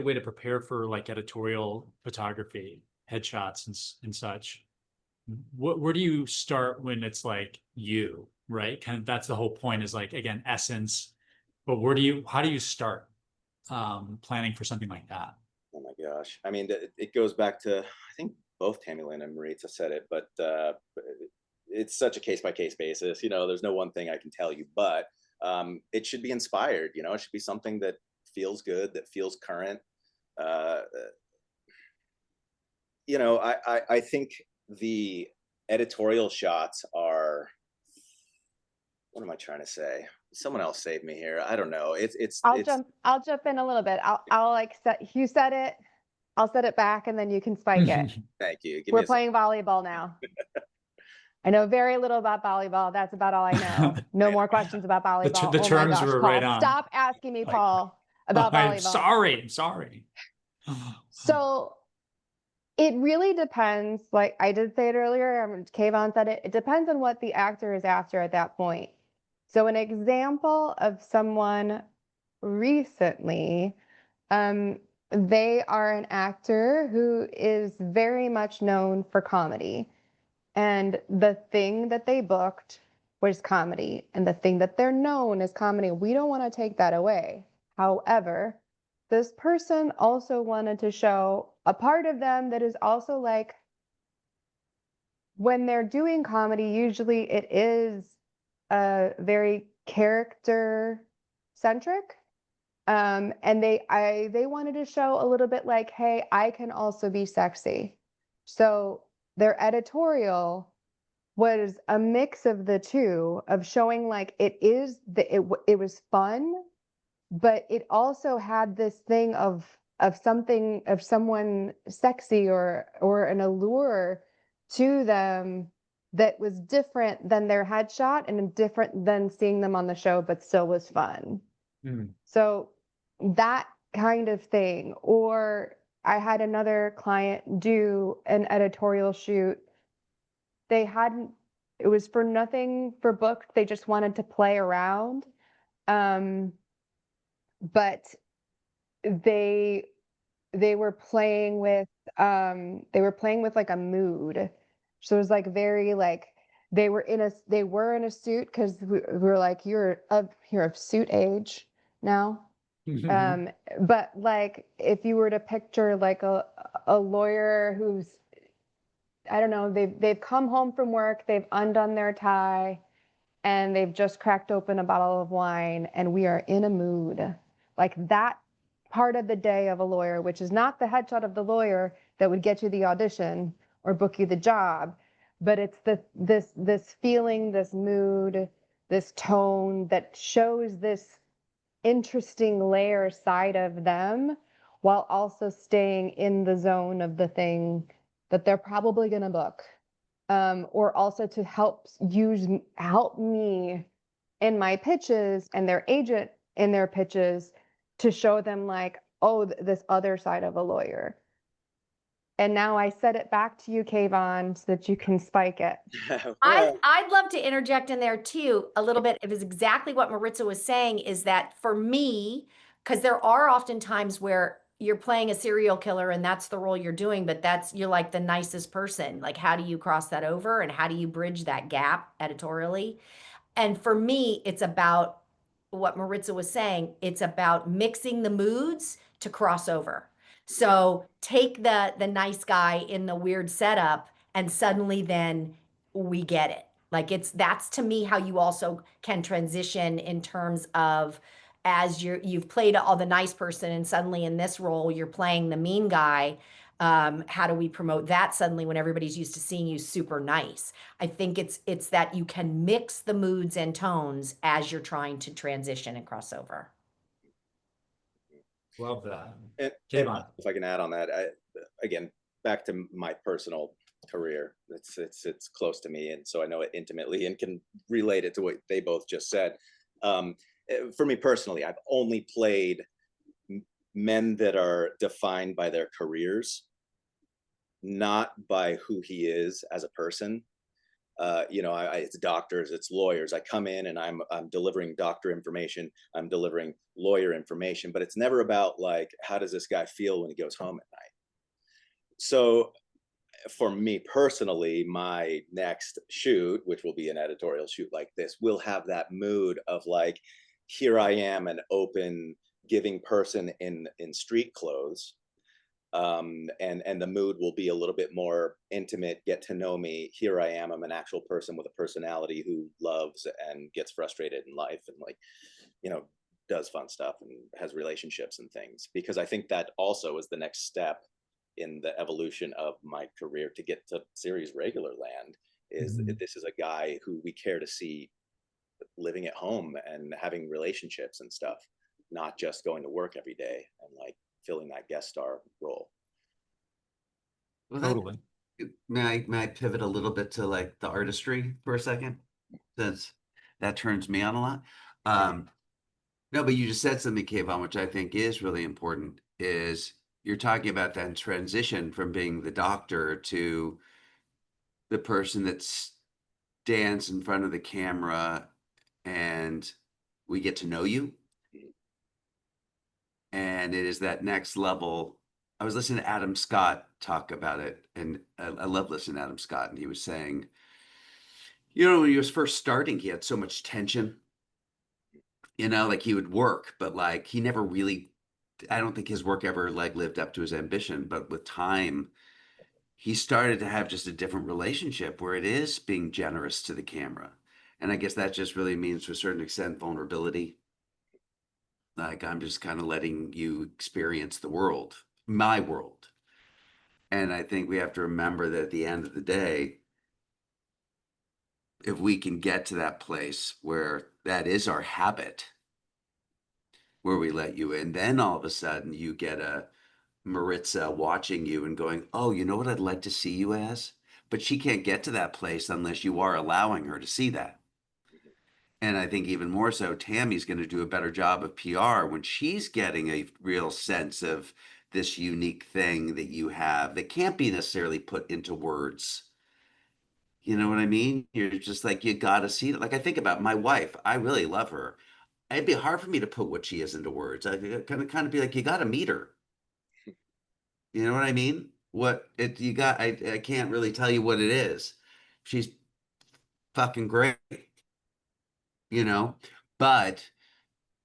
way to prepare for like editorial photography, headshots and such? Where do you start when it's like you, right? Kind of that's the whole point, is like, again, essence, but how do you start planning for something like that? Oh my gosh. I mean, it goes back to, I think both Tammy Lynn and Maritza said it, but it's such a case by case basis. There's no one thing I can tell you, but it should be inspired. It should be something that feels good, that feels current. I think the editorial shots are, what am I trying to say? Someone else save me here. I don't know. I'll jump in a little bit. I'll like you said it. I'll set it back and then you can spike it. Thank you. We're playing volleyball now. I know very little about volleyball. That's about all I know. No more questions about volleyball. The terms my gosh, were Paul, right on. stop asking me, Paul, about volleyball. I'm sorry. So it really depends. Like I did say it earlier, Kayvon said it. It depends on what the actor is after at that point. So an example of someone recently, they are an actor who is very much known for comedy. And the thing that they booked was comedy, and the thing that they're known is comedy. We don't want to take that away. However, this person also wanted to show a part of them that is also like, when they're doing comedy, usually it is very character centric. And they wanted to show a little bit like, hey, I can also be sexy. So their editorial was a mix of the two, of showing like it was fun, but it also had this thing of someone sexy or an allure to them that was different than their headshot and different than seeing them on the show, but still was fun. So that kind of thing. Or I had another client do an editorial shoot. It was for nothing for booked. They just wanted to play around. But they were playing with like a mood. So it was like very like they were in a suit, because we were like, you're of suit age now. But like if you were to picture like a lawyer who's, I don't know, they've come home from work, they've undone their tie, and they've just cracked open a bottle of wine, and we are in a mood. Like that part of the day of a lawyer, which is not the headshot of the lawyer that would get you the audition or book you the job, but it's this feeling, this mood, this tone that shows this interesting layer side of them, while also staying in the zone of the thing that they're probably going to book, or also to help me in my pitches, and their agent in their pitches, to show them like, oh, this other side of a lawyer. And now I set it back to you, Kayvon, so that you can spike it. I'd love to interject in there too a little bit. It was exactly what Maritza was saying, is that for me, because there are often times where you're playing a serial killer and that's the role you're doing, but you're like the nicest person. Like, how do you cross that over, and how do you bridge that gap editorially? And for me, it's about what Maritza was saying. It's about mixing the moods to cross over. So take the nice guy in the weird setup, and suddenly then we get it. Like that's to me how you also can transition in terms of, as you've played all the nice person, and suddenly in this role you're playing the mean guy. How do we promote that suddenly when everybody's used to seeing you super nice? I think it's that you can mix the moods and tones as you're trying to transition and cross over. Love that. And Kayvon. if I can add on that, again, back to my personal career, it's close to me, and so I know it intimately and can relate it to what they both just said. For me personally, I've only played men that are defined by their careers, not by who he is as a person. It's doctors, it's lawyers. I come in and I'm delivering doctor information, I'm delivering lawyer information, but it's never about like, how does this guy feel when he goes home at night? So for me personally, my next shoot, which will be an editorial shoot like this, will have that mood of like, here I am, an open, giving person in street clothes. And the mood will be a little bit more intimate, get to know me. Here I am, I'm an actual person with a personality who loves and gets frustrated in life and like, does fun stuff and has relationships and things. Because I think that also is the next step in the evolution of my career to get to series regular land. This is a guy who we care to see living at home and having relationships and stuff, not just going to work every day and like filling that guest star role. Well, Totally. may I pivot a little bit to like the artistry for a second, since that turns me on a lot. No, but you just said something, Kayvon, which I think is really important, is you're talking about that transition from being the doctor to the person that stands in front of the camera and we get to know you. And it is that next level. I was listening to Adam Scott talk about it, and I love listening to Adam Scott. And he was saying, when he was first starting, he had so much tension, like he would work, but like he never really, I don't think his work ever like lived up to his ambition. But with time, he started to have just a different relationship where it is being generous to the camera. And I guess that just really means to a certain extent vulnerability. Like I'm just kind of letting you experience the world, my world. And I think we have to remember that at the end of the day, if we can get to that place where that is our habit, where we let you in, then all of a sudden you get a Maritza watching you and going, oh, you know what I'd like to see you as? But she can't get to that place unless you are allowing her to see that. And I think even more so, Tammy's going to do a better job of PR when she's getting a real sense of this unique thing that you have that can't be necessarily put into words. You know what I mean? You're just like, you got to see it. Like I think about my wife. I really love her. It'd be hard for me to put what she is into words. I kind of be like, you got to meet her. You know what I mean? I can't really tell you what it is. She's fucking great, but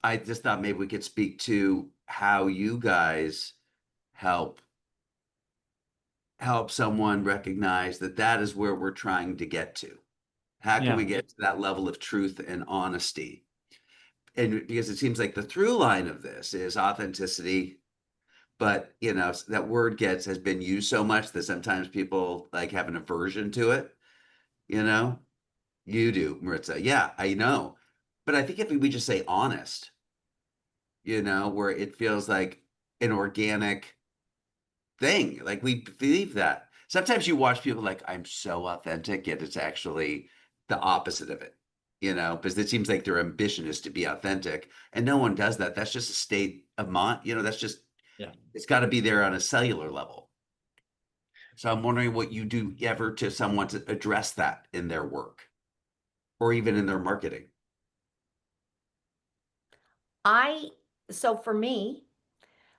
I just thought maybe we could speak to how you guys help someone recognize that that is where we're trying to get to. How can we get to that level of truth and honesty? And because it seems like the through line of this is authenticity, but that word has been used so much that sometimes people like have an aversion to it. You do, Maritza. Yeah, I know. But I think if we just say honest, where it feels like an organic thing, like we believe that. Sometimes you watch people like, I'm so authentic, yet it's actually the opposite of it, because it seems like their ambition is to be authentic, and no one does that. That's just a state of mind, that's just, it's got to be there on a cellular level. So I'm wondering what you do ever to someone to address that in their work or even in their marketing. So for me,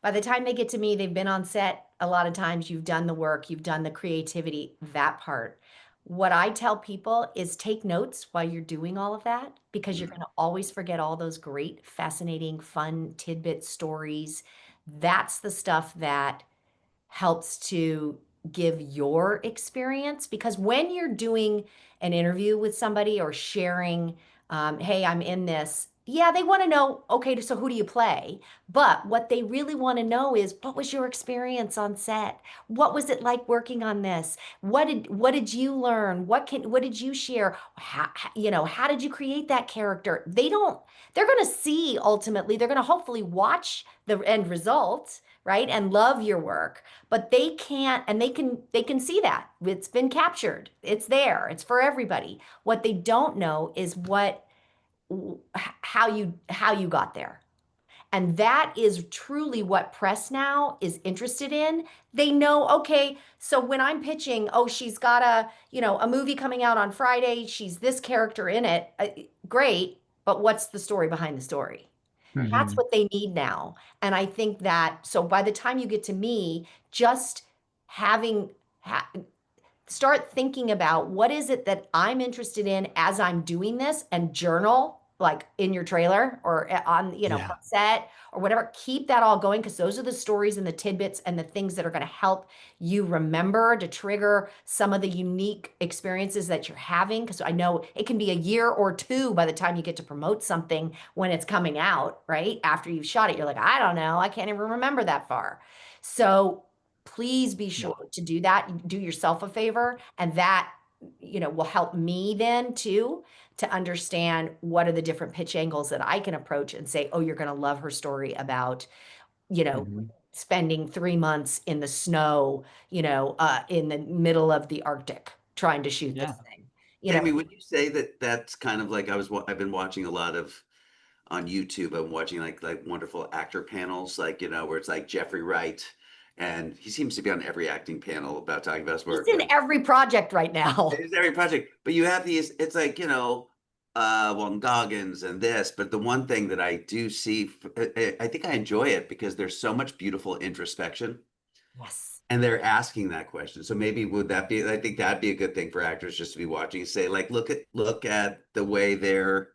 by the time they get to me, they've been on set a lot of times, you've done the work, you've done the creativity, that part. What I tell people is take notes while you're doing all of that, because you're going to always forget all those great, fascinating, fun tidbit stories. That's the stuff that helps to give your experience, because when you're doing an interview with somebody or sharing, hey, I'm in this, yeah, they want to know, okay, so who do you play? But what they really want to know is, what was your experience on set? What was it like working on this? What did you learn? What did you share? How did you create that character? They're going to see ultimately, they're going to hopefully watch the end result, right? And love your work, but they can't, and they can see that. It's been captured. It's there. It's for everybody. What they don't know is how you got there. And that is truly what press now is interested in. They know, okay, so when I'm pitching, oh, she's got a movie coming out on Friday, she's this character in it. Great, but what's the story behind the story? That's Mhm. what they need now. And I think that, so by the time you get to me, just having start thinking about what is it that I'm interested in as I'm doing this, and journal like in your trailer or on, Yeah. set or whatever. Keep that all going, because those are the stories and the tidbits and the things that are going to help you remember to trigger some of the unique experiences that you're having. Because I know it can be a year or two by the time you get to promote something when it's coming out, right? After you've shot it, you're like, I don't know, I can't even remember that far. So please be Yeah. sure to do that. Do yourself a favor, and that will help me then too, to understand what are the different pitch angles that I can approach and say, oh, you're going to love her story about Mhm. spending 3 months in the snow, in the middle of the Arctic trying to shoot this Yeah. thing. Tammy, would you say that that's kind of like I've been watching a lot of on YouTube. I'm watching like wonderful actor panels, like where it's like Jeffrey Wright, and he seems to be on every acting panel about talking about his He's work. in every project right now. It's every project, but you have these. It's like Walton Goggins and this. But the one thing that I do see, I think I enjoy it because there's so much beautiful introspection, Yes. and they're asking that question. So maybe would that be? I think that'd be a good thing for actors just to be watching and say, like, look at the way we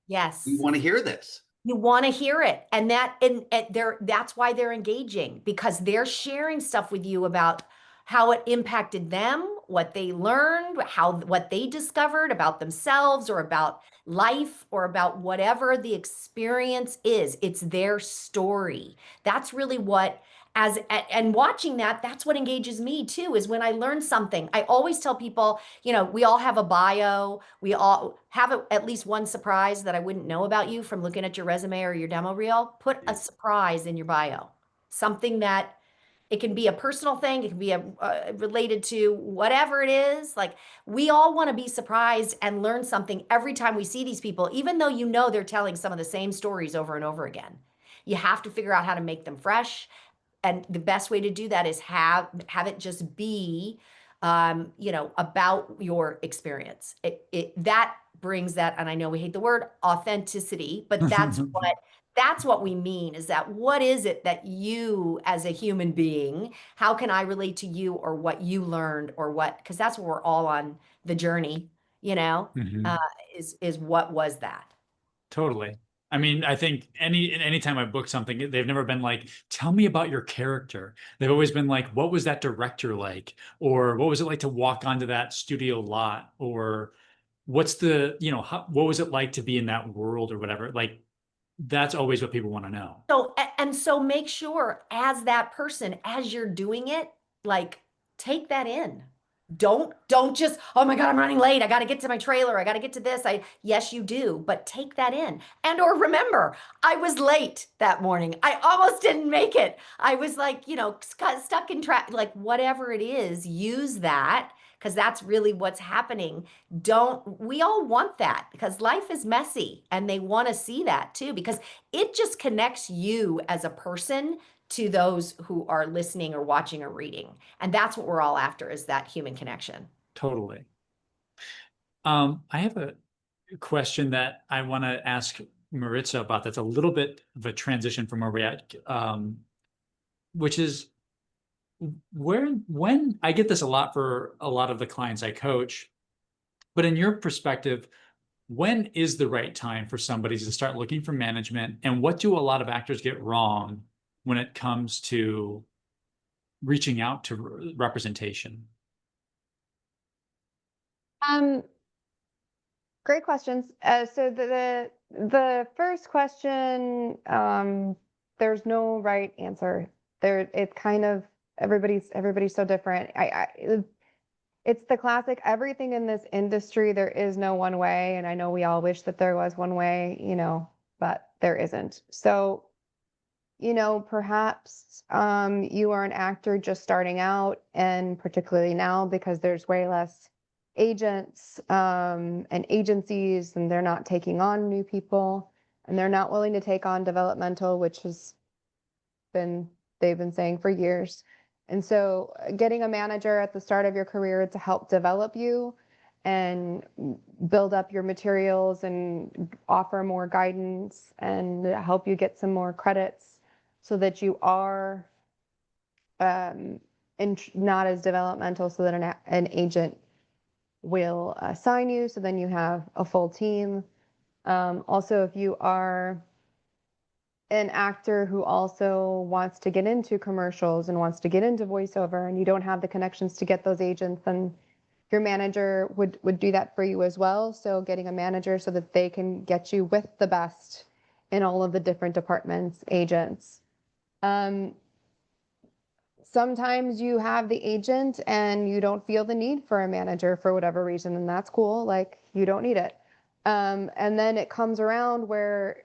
Yes. want to hear this. You want to hear it. And that's why they're engaging, because they're sharing stuff with you about how it impacted them, what they learned, what they discovered about themselves or about life or about whatever the experience is. It's their story. That's really what and watching that's what engages me too, is when I learn something. I always tell people, we all have a bio. We all have at least one surprise that I wouldn't know about you from looking at your resume or your demo reel. Put a surprise in your bio. Something that it can be a personal thing, it can be related to whatever it is. Like, we all want to be surprised and learn something every time we see these people, even though they're telling some of the same stories over and over again. You have to figure out how to make them fresh, and the best way to do that is have it just be about your experience. That brings that, and I know we hate the word authenticity, but that's what we mean, is that what is it that you as a human being, how can I relate to you, or what you learned, or what, because that's what we're all on the journey, you know, Mhm. uh, is what was that? Totally. I mean, I think anytime I book something, they've never been like, tell me about your character. They've always been like, what was that director like? Or what was it like to walk onto that studio lot? Or what's what was it like to be in that world or whatever? Like, that's always what people want to know. So make sure, as that person, as you're doing it, like, take that in. Don't just, oh my God, I'm running late. I got to get to my trailer. I got to get to this. Yes, you do, but take that in. Or remember, I was late that morning. I almost didn't make it. I was like, stuck in traffic, like whatever it is, use that, because that's really what's happening. We all want that, because life is messy, and they want to see that too, because it just connects you as a person to those who are listening or watching or reading. And that's what we're all after, is that human connection. Totally. I have a question that I want to ask Maritza about that's a little bit of a transition from where we're at, which is when I get this a lot for a lot of the clients I coach, but in your perspective, when is the right time for somebody to start looking for management, and what do a lot of actors get wrong when it comes to reaching out to representation? Um, Great questions. So the first question, there's no right answer. It's kind of everybody's so different. It's the classic, everything in this industry, there is no one way. And I know we all wish that there was one way, but there isn't. So, perhaps you are an actor just starting out, and particularly now because there's way less agents and agencies, and they're not taking on new people, and they're not willing to take on developmental, which they've been saying for years. And so getting a manager at the start of your career to help develop you and build up your materials and offer more guidance and help you get some more credits so that you are not as developmental, so that an agent will assign you, so then you have a full team. Also, if you are an actor who also wants to get into commercials and wants to get into voiceover, and you don't have the connections to get those agents, then your manager would do that for you as well. So getting a manager so that they can get you with the best in all of the different departments, agents. Sometimes you have the agent and you don't feel the need for a manager for whatever reason, and that's cool. Like, you don't need it. And then it comes around where,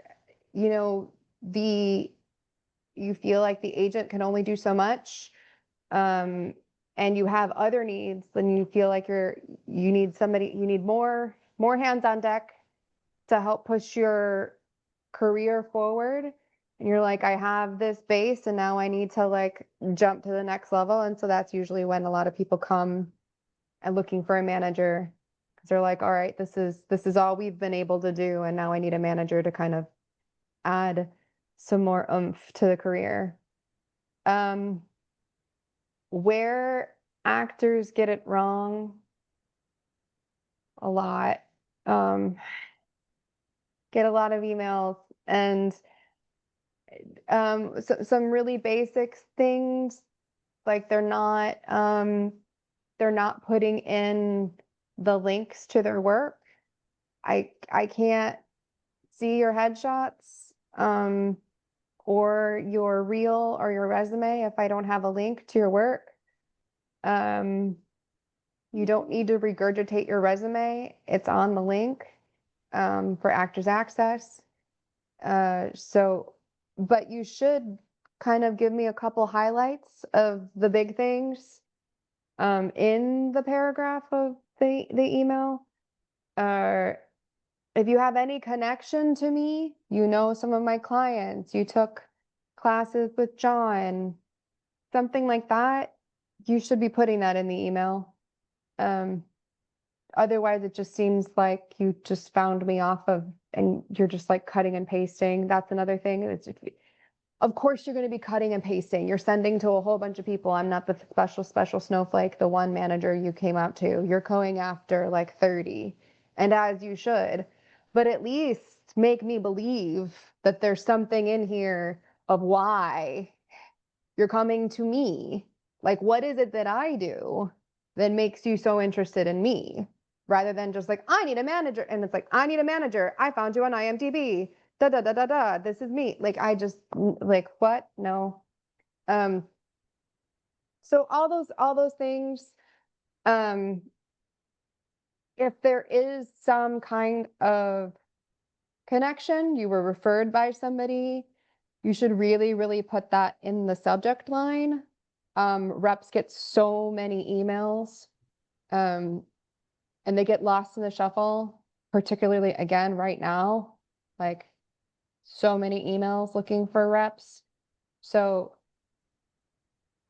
you feel like the agent can only do so much, and you have other needs, then you feel like you need more hands on deck to help push your career forward. And you're like, I have this base and now I need to jump to the next level. And so that's usually when a lot of people come and looking for a manager, because they're like, all right, this is all we've been able to do, and now I need a manager to kind of add some more oomph to the career. Where actors get it wrong a lot, get a lot of emails, and some really basic things, like they're not putting in the links to their work. I can't see your headshots or your reel or your resume if I don't have a link to your work. You don't need to regurgitate your resume. It's on the link for Actors Access. But you should kind of give me a couple highlights of the big things in the paragraph of the email. If you have any connection to me, some of my clients, you took classes with John, something like that, you should be putting that in the email. Otherwise, it just seems like you just found me off of, and you're just like cutting and pasting. That's another thing. Of course, you're going to be cutting and pasting. You're sending to a whole bunch of people. I'm not the special snowflake, the one manager you came out to. You're going after like 30, and as you should. But at least make me believe that there's something in here of why you're coming to me. Like, what is it that I do that makes you so interested in me? Rather than just like, I need a manager. And it's like, I need a manager. I found you on IMDb. Da da da da da. This is me. Like, what? No. So all those things. If there is some kind of connection, you were referred by somebody, you should really, really put that in the subject line. Reps get so many emails, and they get lost in the shuffle, particularly again right now, like so many emails looking for reps. So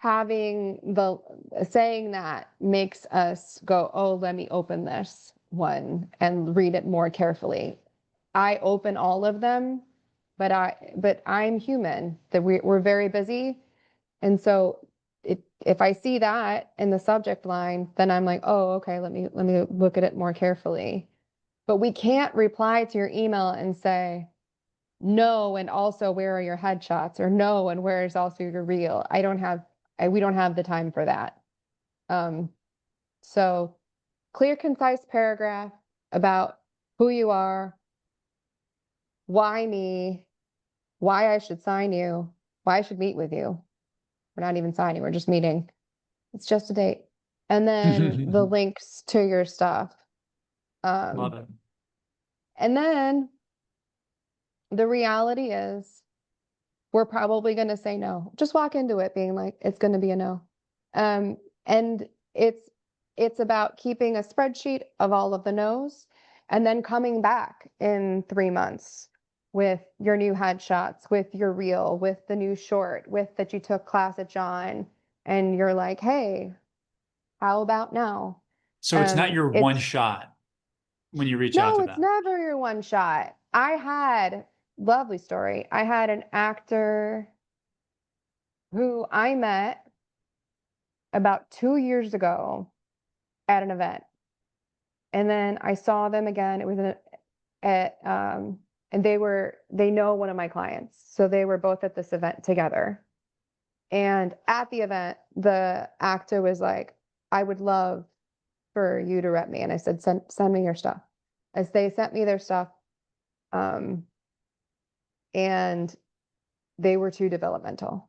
saying that makes us go, oh, let me open this one and read it more carefully. I open all of them, but I'm human, that we're very busy. And so if I see that in the subject line, then I'm like, oh, okay, let me look at it more carefully. But we can't reply to your email and say, no, and also where are your headshots, or no, and where is also your reel? We don't have the time for that. So clear, concise paragraph about who you are, why me, why I should sign you, why I should meet with you. We're not even signing, we're just meeting. It's just a date. And then the links to your stuff. Love it. And then the reality is we're probably going to say no. Just walk into it being like, it's going to be a no. And it's about keeping a spreadsheet of all of the no's and then coming back in 3 months with your new headshots, with your reel, with the new short, with that you took class at John, and you're like, hey, how about now? So it's not your one It's shot when you reach out no, to it's them. never your one shot. I had lovely story. I had an actor who I met about 2 years ago at an event. And then I saw them again. It was and they know one of my clients. So they were both at this event together. And at the event, the actor was like, I would love for you to rep me. And I said, send me your stuff. As they sent me their stuff, and they were too developmental.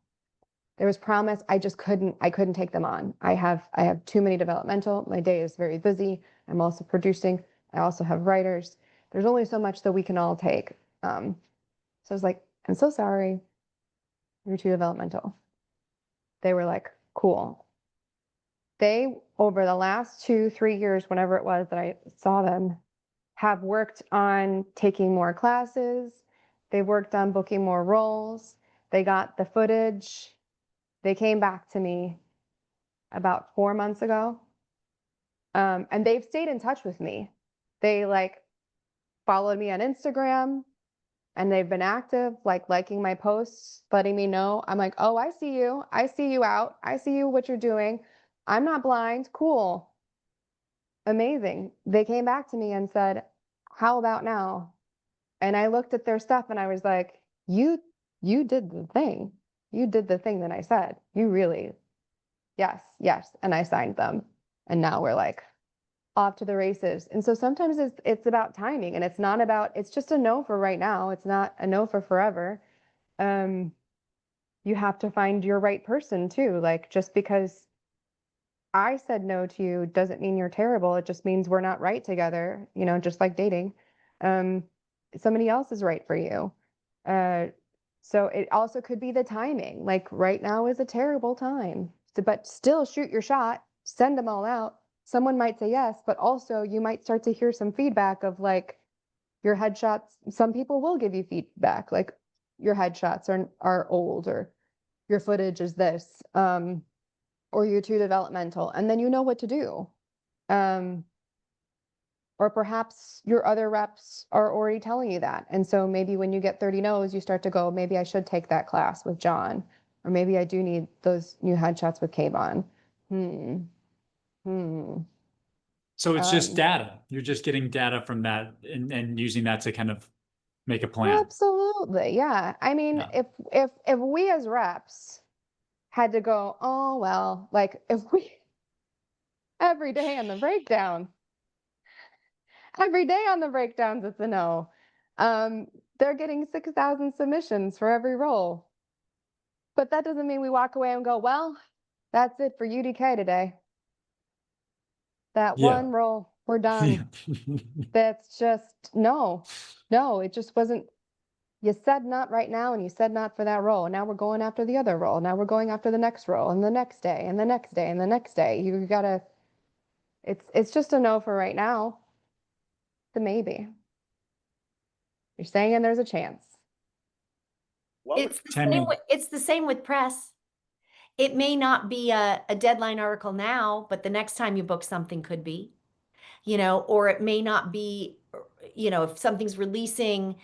There was promise. I couldn't take them on. I have too many developmental. My day is very busy. I'm also producing. I also have writers. There's only so much that we can all take. So I was like, I'm so sorry. You're too developmental. They were like, cool. They, over the last 2-3 years, whenever it was that I saw them, have worked on taking more classes. They worked on booking more roles. They got the footage. They came back to me about 4 months ago. And they've stayed in touch with me. They like followed me on Instagram and they've been active, like liking my posts, letting me know. I'm like, oh, I see you. I see you out. I see you, what you're doing. I'm not blind. Cool. Amazing. They came back to me and said, how about now? And I looked at their stuff and I was like, you did the thing. You did the thing that I said. You really, yes. And I signed them. And now we're like off to the races. And so sometimes it's about timing, and it's just a no for right now. It's not a no for forever. You have to find your right person too. Like, just because I said no to you doesn't mean you're terrible. It just means we're not right together, just like dating. Somebody else is right for you. So it also could be the timing. Like right now is a terrible time, but still shoot your shot, send them all out. Someone might say yes, but also you might start to hear some feedback of like your headshots. Some people will give you feedback, like your headshots are old, or your footage is this, or you're too developmental, and then you know what to do. Or perhaps your other reps are already telling you that. And so maybe when you get 30 no's, you start to go, maybe I should take that class with John, or maybe I do need those new headshots with Kayvon. So it's just data. You're just getting data from that and using that to kind of make a plan. Absolutely. Yeah. I mean, Yeah. if we as reps had to go, oh, well, like if we every day on the breakdowns, it's a no. They're getting 6,000 submissions for every role. But that doesn't mean we walk away and go, well, that's it for UDK today. That Yeah. one role, we're done. That's just, no, it just wasn't. You said not right now, and you said not for that role. And now we're going after the other role. Now we're going after the next role, and the next day, and the next day, and the next day. You gotta, it's just a no for right now. The maybe. You're saying there's a chance. It's the Tammy- same it's the same with press. It may not be a deadline article now, but the next time you book something could be, or it may not be, if something's releasing,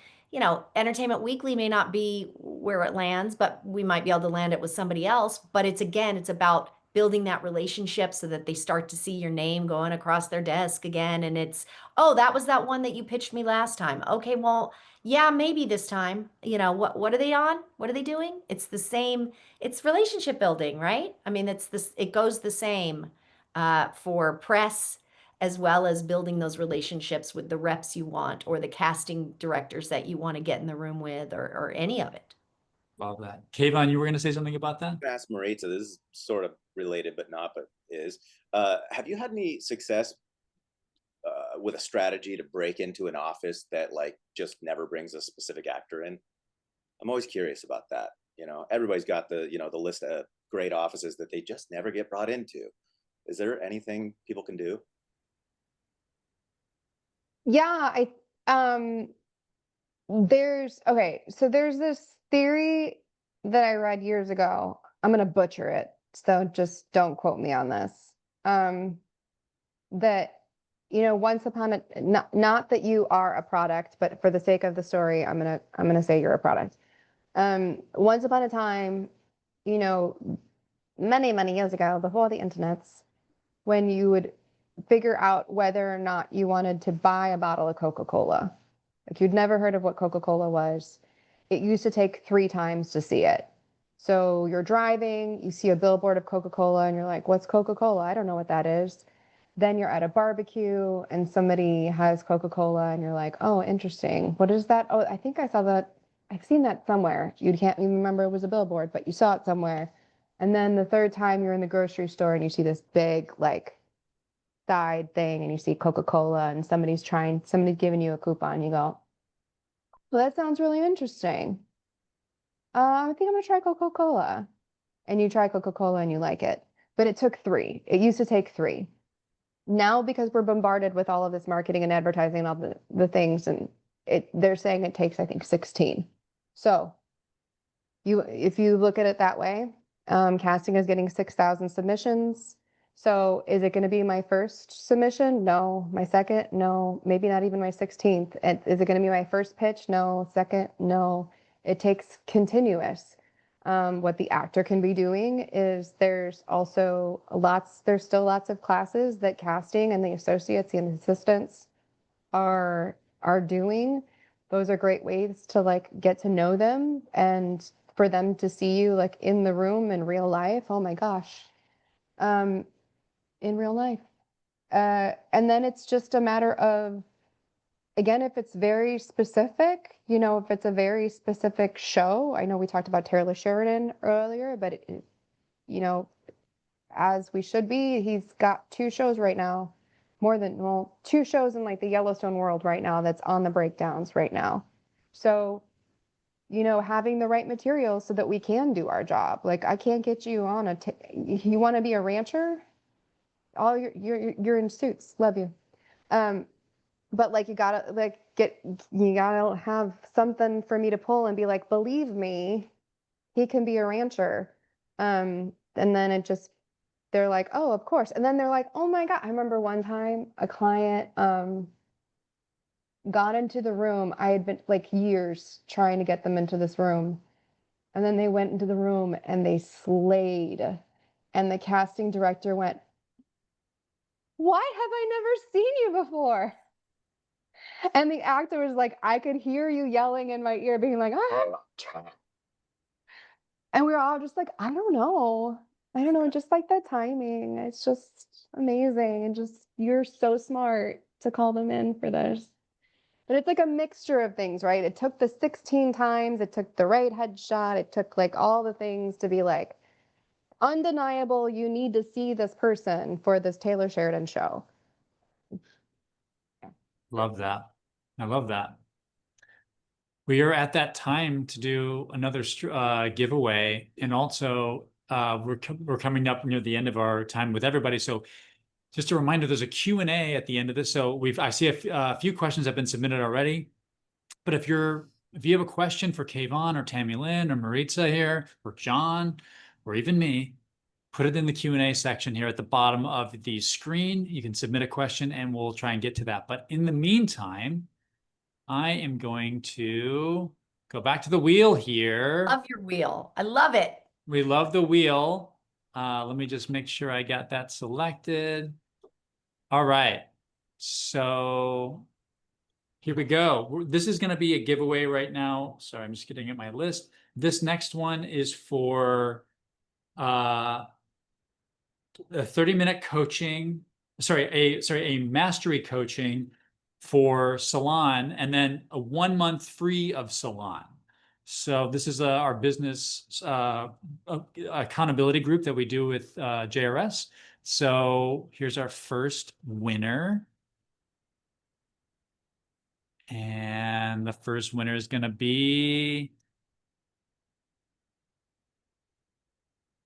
Entertainment Weekly may not be where it lands, but we might be able to land it with somebody else. But it's about building that relationship so that they start to see your name going across their desk again. And it's, oh, that was that one that you pitched me last time. Okay, well, yeah, maybe this time. What are they on? What are they doing? It's the same. It's relationship building, right? I mean, it goes the same for press as well as building those relationships with the reps you want or the casting directors that you want to get in the room with or any of it. Love that. Kayvon, you were going to say something about that? Ask Maritza, this is sort of related, but not, but is, have you had any success with a strategy to break into an office that like just never brings a specific actor in? I'm always curious about that. You know, everybody's got the, you know, the list of great offices that they just never get brought into. Is there anything people can do? Yeah, okay, so there's this theory that I read years ago. I'm gonna butcher it, so just don't quote me on this. That, you know, once upon a, not that you are a product, but for the sake of the story, I'm gonna say you're a product. Once upon a time, you know, many, many years ago, before the internets, when you would figure out whether or not you wanted to buy a bottle of Coca-Cola. If you'd never heard of what Coca-Cola was, it used to take 3 times to see it. So you're driving, you see a billboard of Coca-Cola and you're like, what's Coca-Cola? I don't know what that is. Then you're at a barbecue and somebody has Coca-Cola and you're like, oh, interesting. What is that? Oh, I think I saw that. I've seen that somewhere. You can't even remember it was a billboard, but you saw it somewhere. And then the 3rd time you're in the grocery store and you see this big, like, side thing and you see Coca-Cola and somebody's giving you a coupon. You go, well, that sounds really interesting. I think I'm gonna try Coca-Cola. And you try Coca-Cola and you like it. But it took 3. It used to take 3. Now, because we're bombarded with all of this marketing and advertising and all the things, and they're saying it takes, I think, 16. So if you look at it that way, casting is getting 6,000 submissions. So is it going to be my first submission? No. My second? No. Maybe not even my 16th. Is it going to be my first pitch? No. Second? No. It takes continuous. What the actor can be doing is there's still lots of classes that casting and the associates and the assistants are doing. Those are great ways to like get to know them and for them to see you like in the room in real life. Oh my gosh. In real life. And then it's just a matter of, again, if it's very specific, you know, if it's a very specific show. I know we talked about Taylor Sheridan earlier, but you know, as we should be, he's got 2 shows right now, 2 shows in like the Yellowstone world right now that's on the breakdowns right now. So, you know, having the right material so that we can do our job. Like I can't get you on you want to be a rancher? You're in suits. Love you. But like you gotta have something for me to pull and be like, believe me, he can be a rancher. And then they're like, oh, of course. And then they're like, oh my God. I remember one time a client got into the room. I had been like years trying to get them into this room. And then they went into the room and they slayed. And the casting director went, why have I never seen you before? And the actor was like, I could hear you yelling in my ear, being like, ah. And we were all just like, I don't know, just like that timing. It's just amazing. And just, you're so smart to call them in for this. But it's like a mixture of things, right? It took the 16 times, it took the right headshot, it took like all the things to be like, undeniable, you need to see this person for this Taylor Sheridan show. Love that. I love that. We are at that time to do another giveaway, and also we're coming up near the end of our time with everybody. So just a reminder, there's a Q&A at the end of this. So I see a few questions have been submitted already. But if you have a question for Kayvon or Tammy Lynn or Maritza here, or John, or even me, put it in the Q&A section here at the bottom of the screen. You can submit a question and we'll try and get to that. But in the meantime, I am going to go back to the wheel here. Love your wheel. I love it. We love the wheel. Let me just make sure I got that selected. All right. So here we go. This is going to be a giveaway right now. Sorry, I'm just getting at my list. This next one is for a 30-minute coaching a mastery coaching for Salon, and then a 1 month free of Salon. So this is our business accountability group that we do with JRS. So here's our first winner. And the first winner is going to be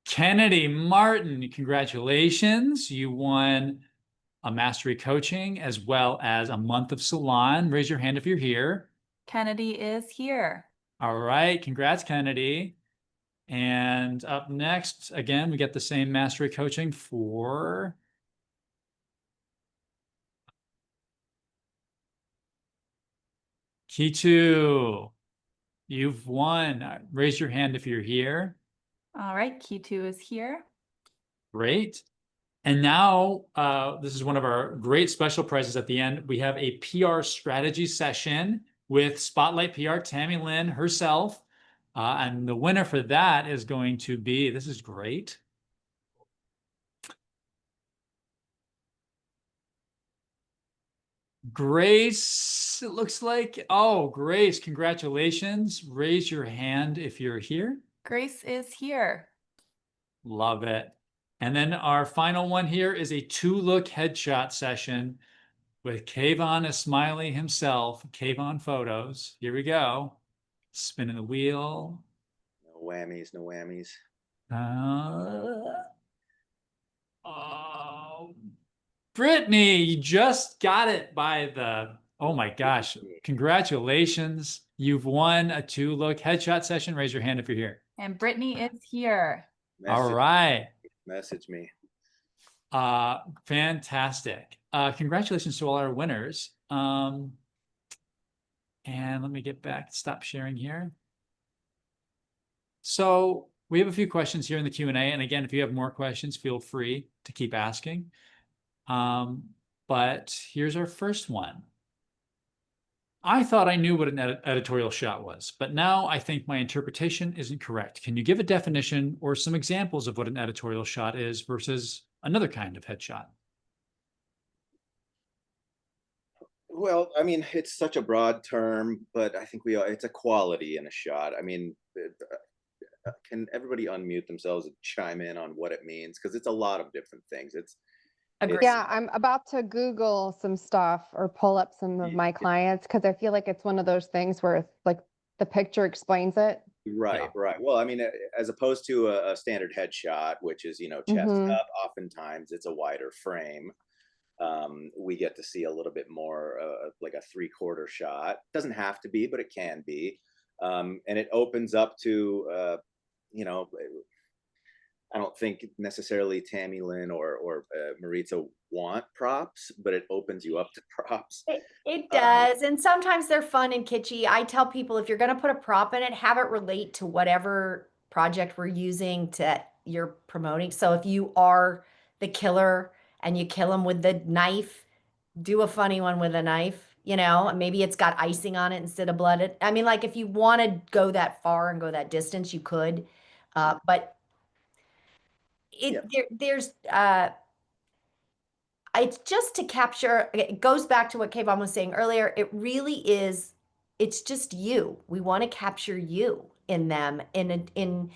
Kennedy Martin. Congratulations. You won a mastery coaching as well as a month of Salon. Raise your hand if you're here. Kennedy is here. All right. Congrats, Kennedy. And up next, again, we get the same mastery coaching for Kitu. You've won. Raise your hand if you're here. All right, Kitu is here. Great. And now, this is one of our great special prizes at the end. We have a PR strategy session with Spotlight PR, Tammy Lynn herself. And the winner for that is going to be, this is great. Grace, it looks like. Oh, Grace, congratulations. Raise your hand if you're here. Grace is here. Love it. And then our final one here is a 2-look headshot session with Kayvon Ismaili himself, Kayvon Photos. Here we go. Spinning the wheel. No whammies, no whammies. Brittany, you just got it by the, oh my gosh. Congratulations. You've won a 2-look headshot session. Raise your hand if you're here. And Brittany is here. All right. Message me. Fantastic. Congratulations to all our winners. And let me get back, stop sharing here. So we have a few questions here in the Q&A. And again, if you have more questions, feel free to keep asking. But here's our first one. I thought I knew what an editorial shot was, but now I think my interpretation isn't correct. Can you give a definition or some examples of what an editorial shot is versus another kind of headshot? Well, I mean, it's such a broad term, but I think it's a quality in a shot. I mean, can everybody unmute themselves and chime in on what it means? Because it's a lot of different things. Agreed. Yeah, I'm about to Google some stuff or pull up some of my clients because I feel like it's one of those things where like the picture explains it. Right, Yeah. right. Well, I mean, as opposed to a standard headshot, which is, chest up, oftentimes it's a wider frame. We get to see a little bit more like a 3/4 shot. Doesn't have to be, but it can be. And it opens up to, I don't think necessarily Tammy Lynn or Maritza want props, but it opens you up to props. It does. And sometimes they're fun and kitschy. I tell people if you're going to put a prop in it, have it relate to whatever project we're using that you're promoting. So if you are the killer and you kill them with the knife, do a funny one with a knife, maybe it's got icing on it instead of blood. I mean, like if you want to go that far and go that distance, you could. But there's it's just to capture, it goes back to what Kayvon was saying earlier. It really is, it's just you. We want to capture you in them in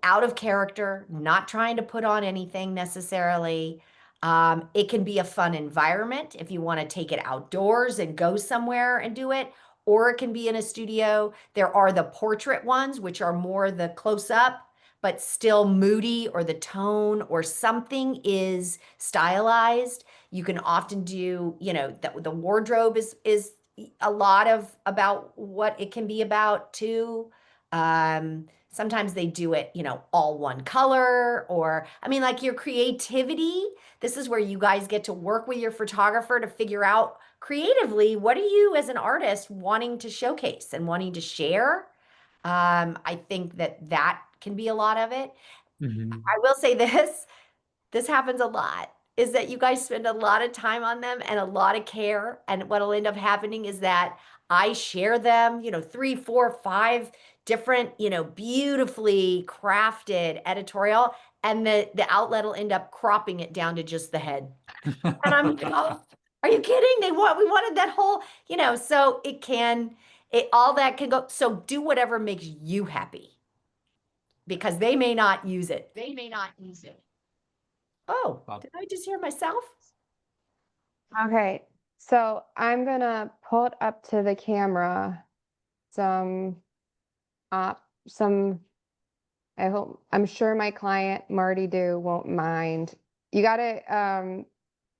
out of character, not trying to put on anything necessarily. It can be a fun environment if you want to take it outdoors and go somewhere and do it, or it can be in a studio. There are the portrait ones, which are more the close up, but still moody, or the tone or something is stylized. You can often do, the wardrobe is a lot of about what it can be about too. Sometimes they do it, all one color, or, I mean, like your creativity. This is where you guys get to work with your photographer to figure out creatively, what are you as an artist wanting to showcase and wanting to share? I think that can be a lot of it. I will say this happens a lot, is that you guys spend a lot of time on them and a lot of care. And what'll end up happening is that I share them, 3, 4, 5 different, beautifully crafted editorial. and the outlet will end up cropping it down to just the head. And I'm like, oh, are you kidding? We wanted that whole, so all that can go. So do whatever makes you happy, because they may not use it. Oh, Wow. did I just hear myself? Okay, so I'm gonna pull it up to the camera. I'm sure my client Marty Do won't mind. You gotta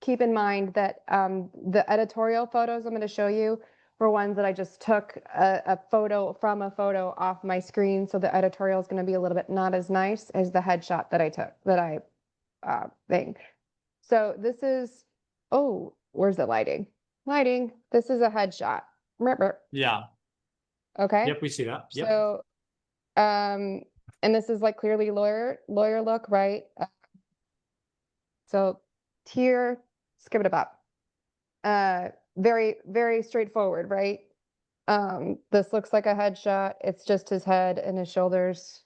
keep in mind that the editorial photos I'm gonna show you were ones that I just took a photo from a photo off my screen. So the editorial is gonna be a little bit not as nice as the headshot that I took, think. So this is, oh, where's the lighting? This is a headshot. Remember, Yeah. okay? Yep, we see that. Yep. So, and this is like clearly lawyer look, right? So here, skip it up. Very, very straightforward, right? This looks like a headshot. It's just his head and his shoulders.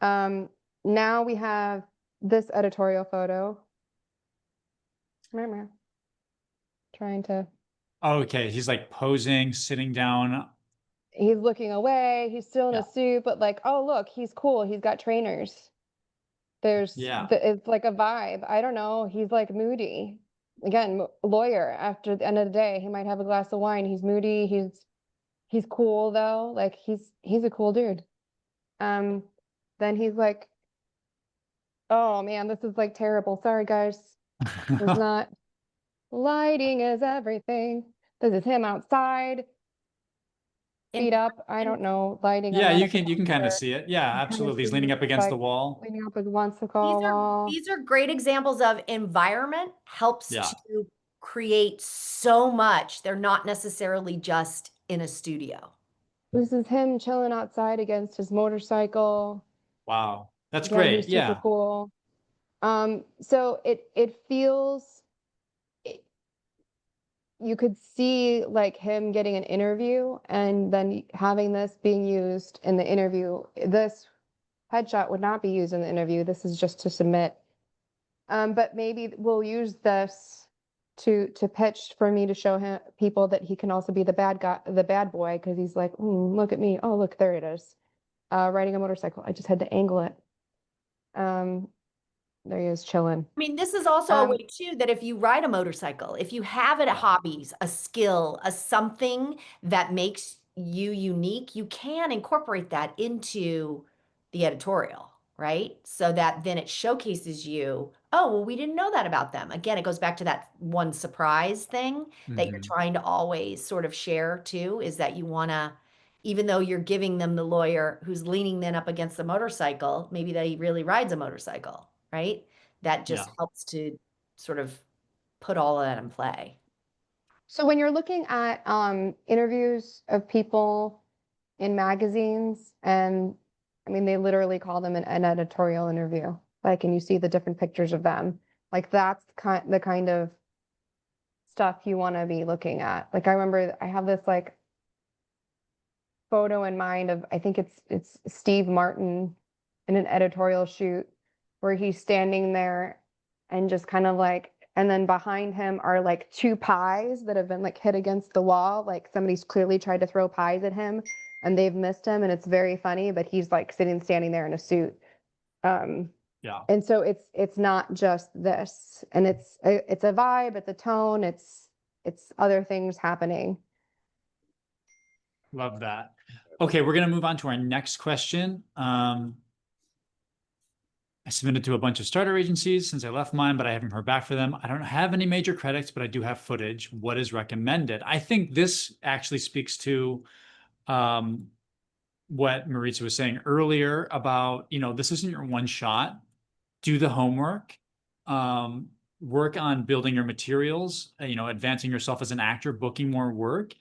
Now we have this editorial photo. Remember, trying to. Okay, he's like posing, sitting down. He's looking away. He's still in Yeah. a suit, but like, oh, look, he's cool. He's got trainers. Yeah. It's like a vibe. I don't know. He's like moody. Again, lawyer. After the end of the day, he might have a glass of wine. He's moody. He's cool though. Like he's a cool dude. Then he's like, oh man, this is like terrible. Sorry guys. It's not. Lighting is everything. This is him outside. Feet up. I don't know. Lighting. I'm Yeah, not you a can kind of photographer. see it. Yeah, kinda absolutely. He's see leaning it, up against the like, wall. Leaning up against the wall. These are great examples of environment helps Yeah. to create so much. They're not necessarily just in a studio. This is him chilling outside against his motorcycle. Wow. That's Again, great. he's super Yeah. cool. So it feels, you could see like him getting an interview and then having this being used in the interview. This headshot would not be used in the interview. This is just to submit. But maybe we'll use this to pitch for me to show people that he can also be the bad guy, the bad boy, because he's like, look at me. Oh, look, there it is. Riding a motorcycle. I just had to angle it. There he is chilling. I mean, this is also a way too that if you ride a motorcycle, if you have a hobbies, a skill, a something that makes you unique, you can incorporate that into the editorial, right? So that then it showcases you, oh, well, we didn't know that about them. Again, it goes back to that one surprise thing that you're Mhm. trying to always sort of share too, is that you want to, even though you're giving them the lawyer who's leaning then up against the motorcycle, maybe that he really rides a motorcycle, right? That just Yeah. helps to sort of put all of that in play. So when you're looking at interviews of people in magazines, and I mean, they literally call them an editorial interview, like, and you see the different pictures of them, like that's the kind of stuff you want to be looking at. Like I remember I have this like photo in mind of, I think it's Steve Martin in an editorial shoot where he's standing there and just kind of like, and then behind him are like two pies that have been like hit against the wall. Like somebody's clearly tried to throw pies at him and they've missed him, and it's very funny, but he's like standing there in a suit. Yeah. And so it's not just this, and it's a vibe, it's a tone, it's other things happening. Love that. Okay, we're going to move on to our next question. I submitted to a bunch of starter agencies since I left mine, but I haven't heard back from them. I don't have any major credits, but I do have footage. What is recommended? I think this actually speaks to what Maritza was saying earlier about, this isn't your one shot. Do the homework, work on building your materials, advancing yourself as an actor, booking more work.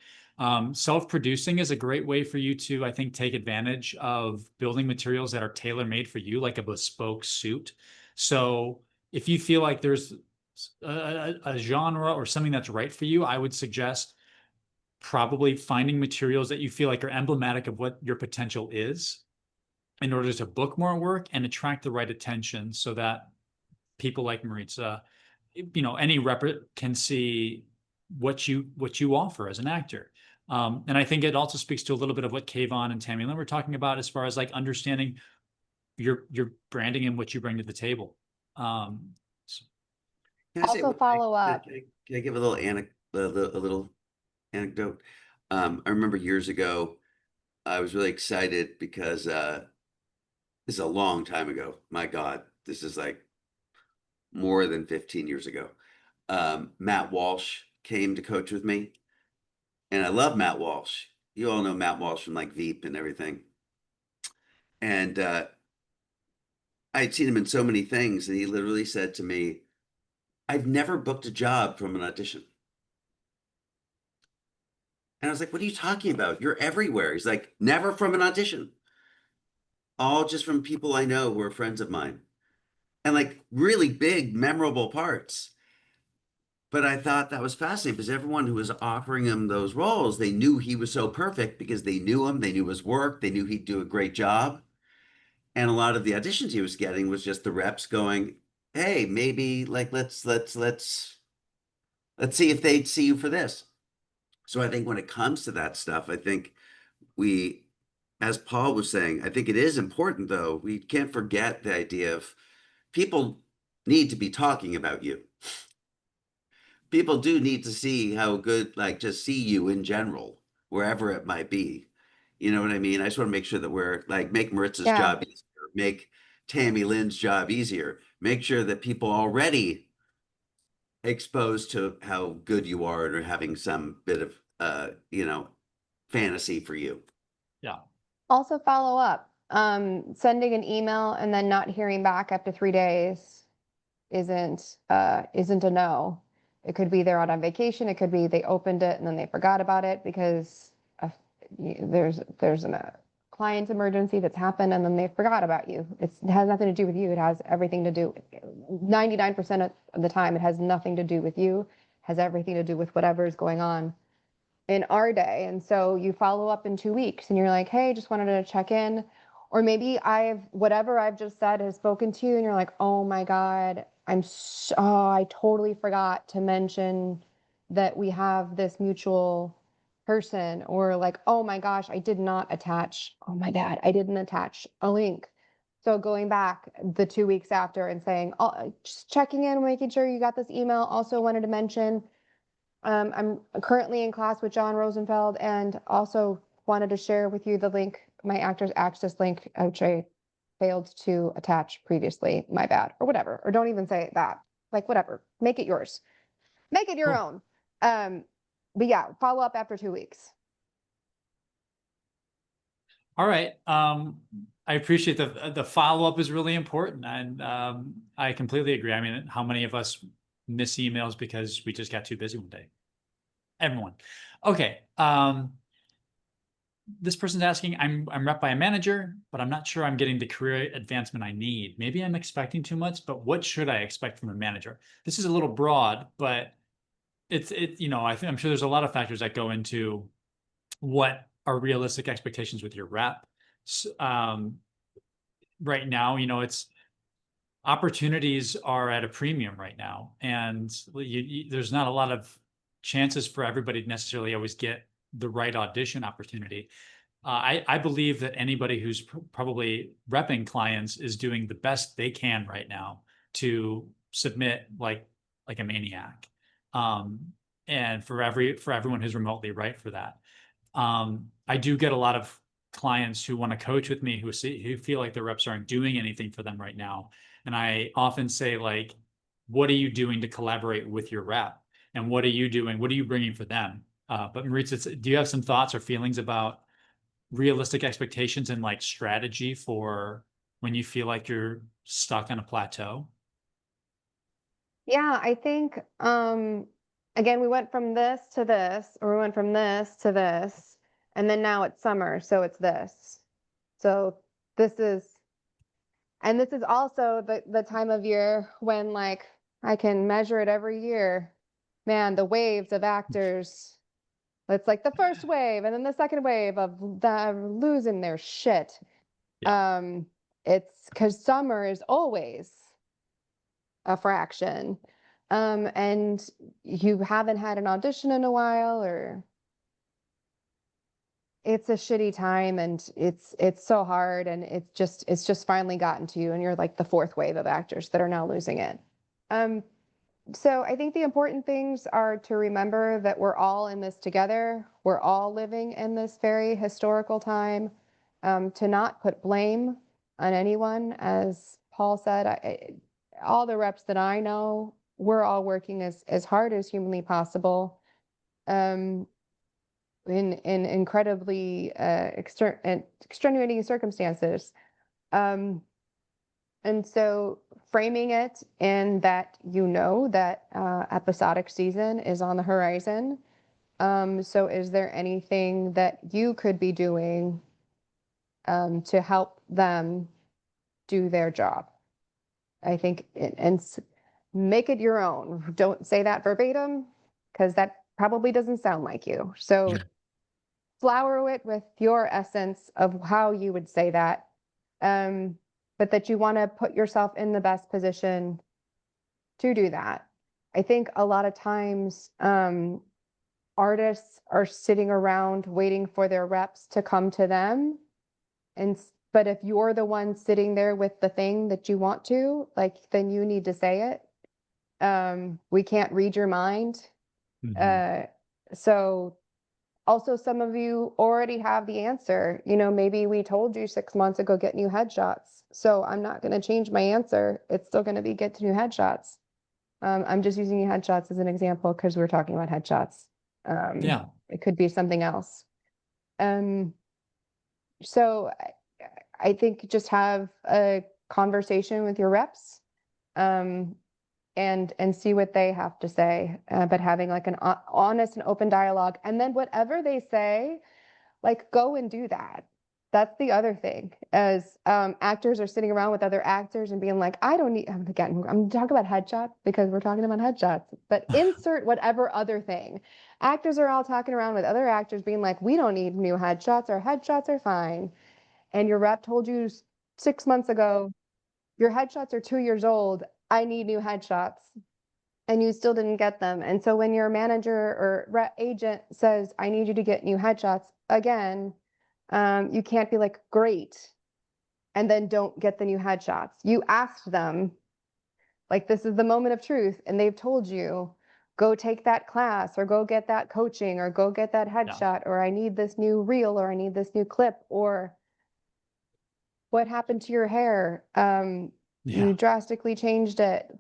Self-producing is a great way for you to, I think, take advantage of building materials that are tailor-made for you, like a bespoke suit. So if you feel like there's a genre or something that's right for you, I would suggest probably finding materials that you feel like are emblematic of what your potential is. in order to book more work and attract the right attention so that people like Maritza, you know, any rep can see what you offer as an actor. And I think it also speaks to a little bit of what Kayvon and Tammy Lynn were talking about as far as like understanding your branding and what you bring to the table. So Can I say Also one thing? follow up. Can I give a little little anecdote? I remember years ago, I was really excited because this is a long time ago. My God, this is like more than 15 years ago. Matt Walsh came to coach with me, and I love Matt Walsh. You all know Matt Walsh from like Veep and everything. And I had seen him in so many things, and he literally said to me, I've never booked a job from an audition. And I was like, what are you talking about? You're everywhere. He's like, never from an audition. All just from people I know who are friends of mine. And like really big, memorable parts. But I thought that was fascinating because everyone who was offering him those roles, they knew he was so perfect because they knew him, they knew his work, they knew he'd do a great job. And a lot of the auditions he was getting was just the reps going, hey, maybe like let's see if they'd see you for this. So I think when it comes to that stuff, I think we, as Paul was saying, I think it is important though. We can't forget the idea of people need to be talking about you. People do need to see how good, like just see you in general, wherever it might be. You know what I mean? I just want to make sure that we're like make Maritza's Yeah. job easier, make Tammy Lynn's job easier, make sure that people already exposed to how good you are and are having some bit of you know, fantasy for you. yeah. Also follow up. Sending an email and then not hearing back after 3 days isn't a no. It could be they're out on vacation. It could be they opened it and then they forgot about it because there's a client emergency that's happened and then they forgot about you. It has nothing to do with you. It has everything to do, 99% of the time, it has nothing to do with you. It has everything to do with whatever is going on in our day. And so you follow up in 2 weeks and you're like, hey, just wanted to check in. Or maybe whatever I've just said has spoken to you and you're like, oh my God, I totally forgot to mention that we have this mutual person. Or like, oh my gosh, I didn't attach a link. So going back the 2 weeks after and saying, oh, just checking in, making sure you got this email. Also wanted to mention, I'm currently in class with John Rosenfeld and also wanted to share with you the link, my Actors Access link, which I failed to attach previously. My bad, or whatever. Or don't even say that. Like, whatever. Make it yours. Make it your Cool. own. But yeah, follow up after 2 weeks. All right. I appreciate the follow-up is really important. And I completely agree. I mean, how many of us miss emails because we just got too busy one day? Everyone. Okay. This person's asking, I'm rep by a manager, but I'm not sure I'm getting the career advancement I need. Maybe I'm expecting too much, but what should I expect from a manager? This is a little broad, but you know, I'm sure there's a lot of factors that go into what are realistic expectations with your rep. Right now, you know, opportunities are at a premium right now, and there's not a lot of chances for everybody to necessarily always get the right audition opportunity. I believe that anybody who's probably repping clients is doing the best they can right now to submit like a maniac. And for everyone who's remotely right for that. I do get a lot of clients who want to coach with me who feel like their reps aren't doing anything for them right now. And I often say, like, what are you doing to collaborate with your rep? And what are you doing? What are you bringing for them? But Maritza, do you have some thoughts or feelings about realistic expectations and like strategy for when you feel like you're stuck on a plateau? Yeah, I think, again, we went from this to this, or we went from this to this, and then now it's summer, so it's this. So this is also the time of year when, like, I can measure it every year. Man, the waves of actors. It's like the first wave and then the second wave of losing their shit. It's because summer is always a fraction. And you haven't had an audition in a while, or it's a shitty time, and it's so hard, and it's just finally gotten to you, and you're like the fourth wave of actors that are now losing it. So I think the important things are to remember that we're all in this together. We're all living in this very historical time. To not put blame on anyone, as Paul said, all the reps that I know, we're all working as hard as humanly possible. In incredibly extenuating circumstances. And so framing it in that, that episodic season is on the horizon. So is there anything that you could be doing to help them do their job? I think, make it your own. Don't say that verbatim, because that probably doesn't sound like you. So flower it with your essence of how you would say that, but that you want to put yourself in the best position to do that. I think a lot of times artists are sitting around waiting for their reps to come to them. But if you're the one sitting there with the thing that you want to, then you need to say it. We can't read your mind. So also, some of you already have the answer. Maybe we told you 6 months ago, get new headshots. So I'm not going to change my answer. It's still going to be get new headshots. I'm just using headshots as an example because we're talking about headshots. It could be something else. So I think just have a conversation with your reps. And see what they have to say, but having an honest and open dialogue. And then whatever they say, go and do that. That's the other thing, as actors are sitting around with other actors and being like, I don't need, again, I'm talking about headshots because we're talking about headshots, but insert whatever other thing. Actors are all talking around with other actors being like, we don't need new headshots, our headshots are fine. And your rep told you 6 months ago, your headshots are 2 years old, I need new headshots, and you still didn't get them. And so when your manager or agent says, I need you to get new headshots, again, you can't be like, great, and then don't get the new headshots. You asked them, this is the moment of truth, and they've told you, go take that class, or go get that coaching, or go get that headshot, or I need this new reel, or I need this new clip, or what happened to your hair? You drastically changed it.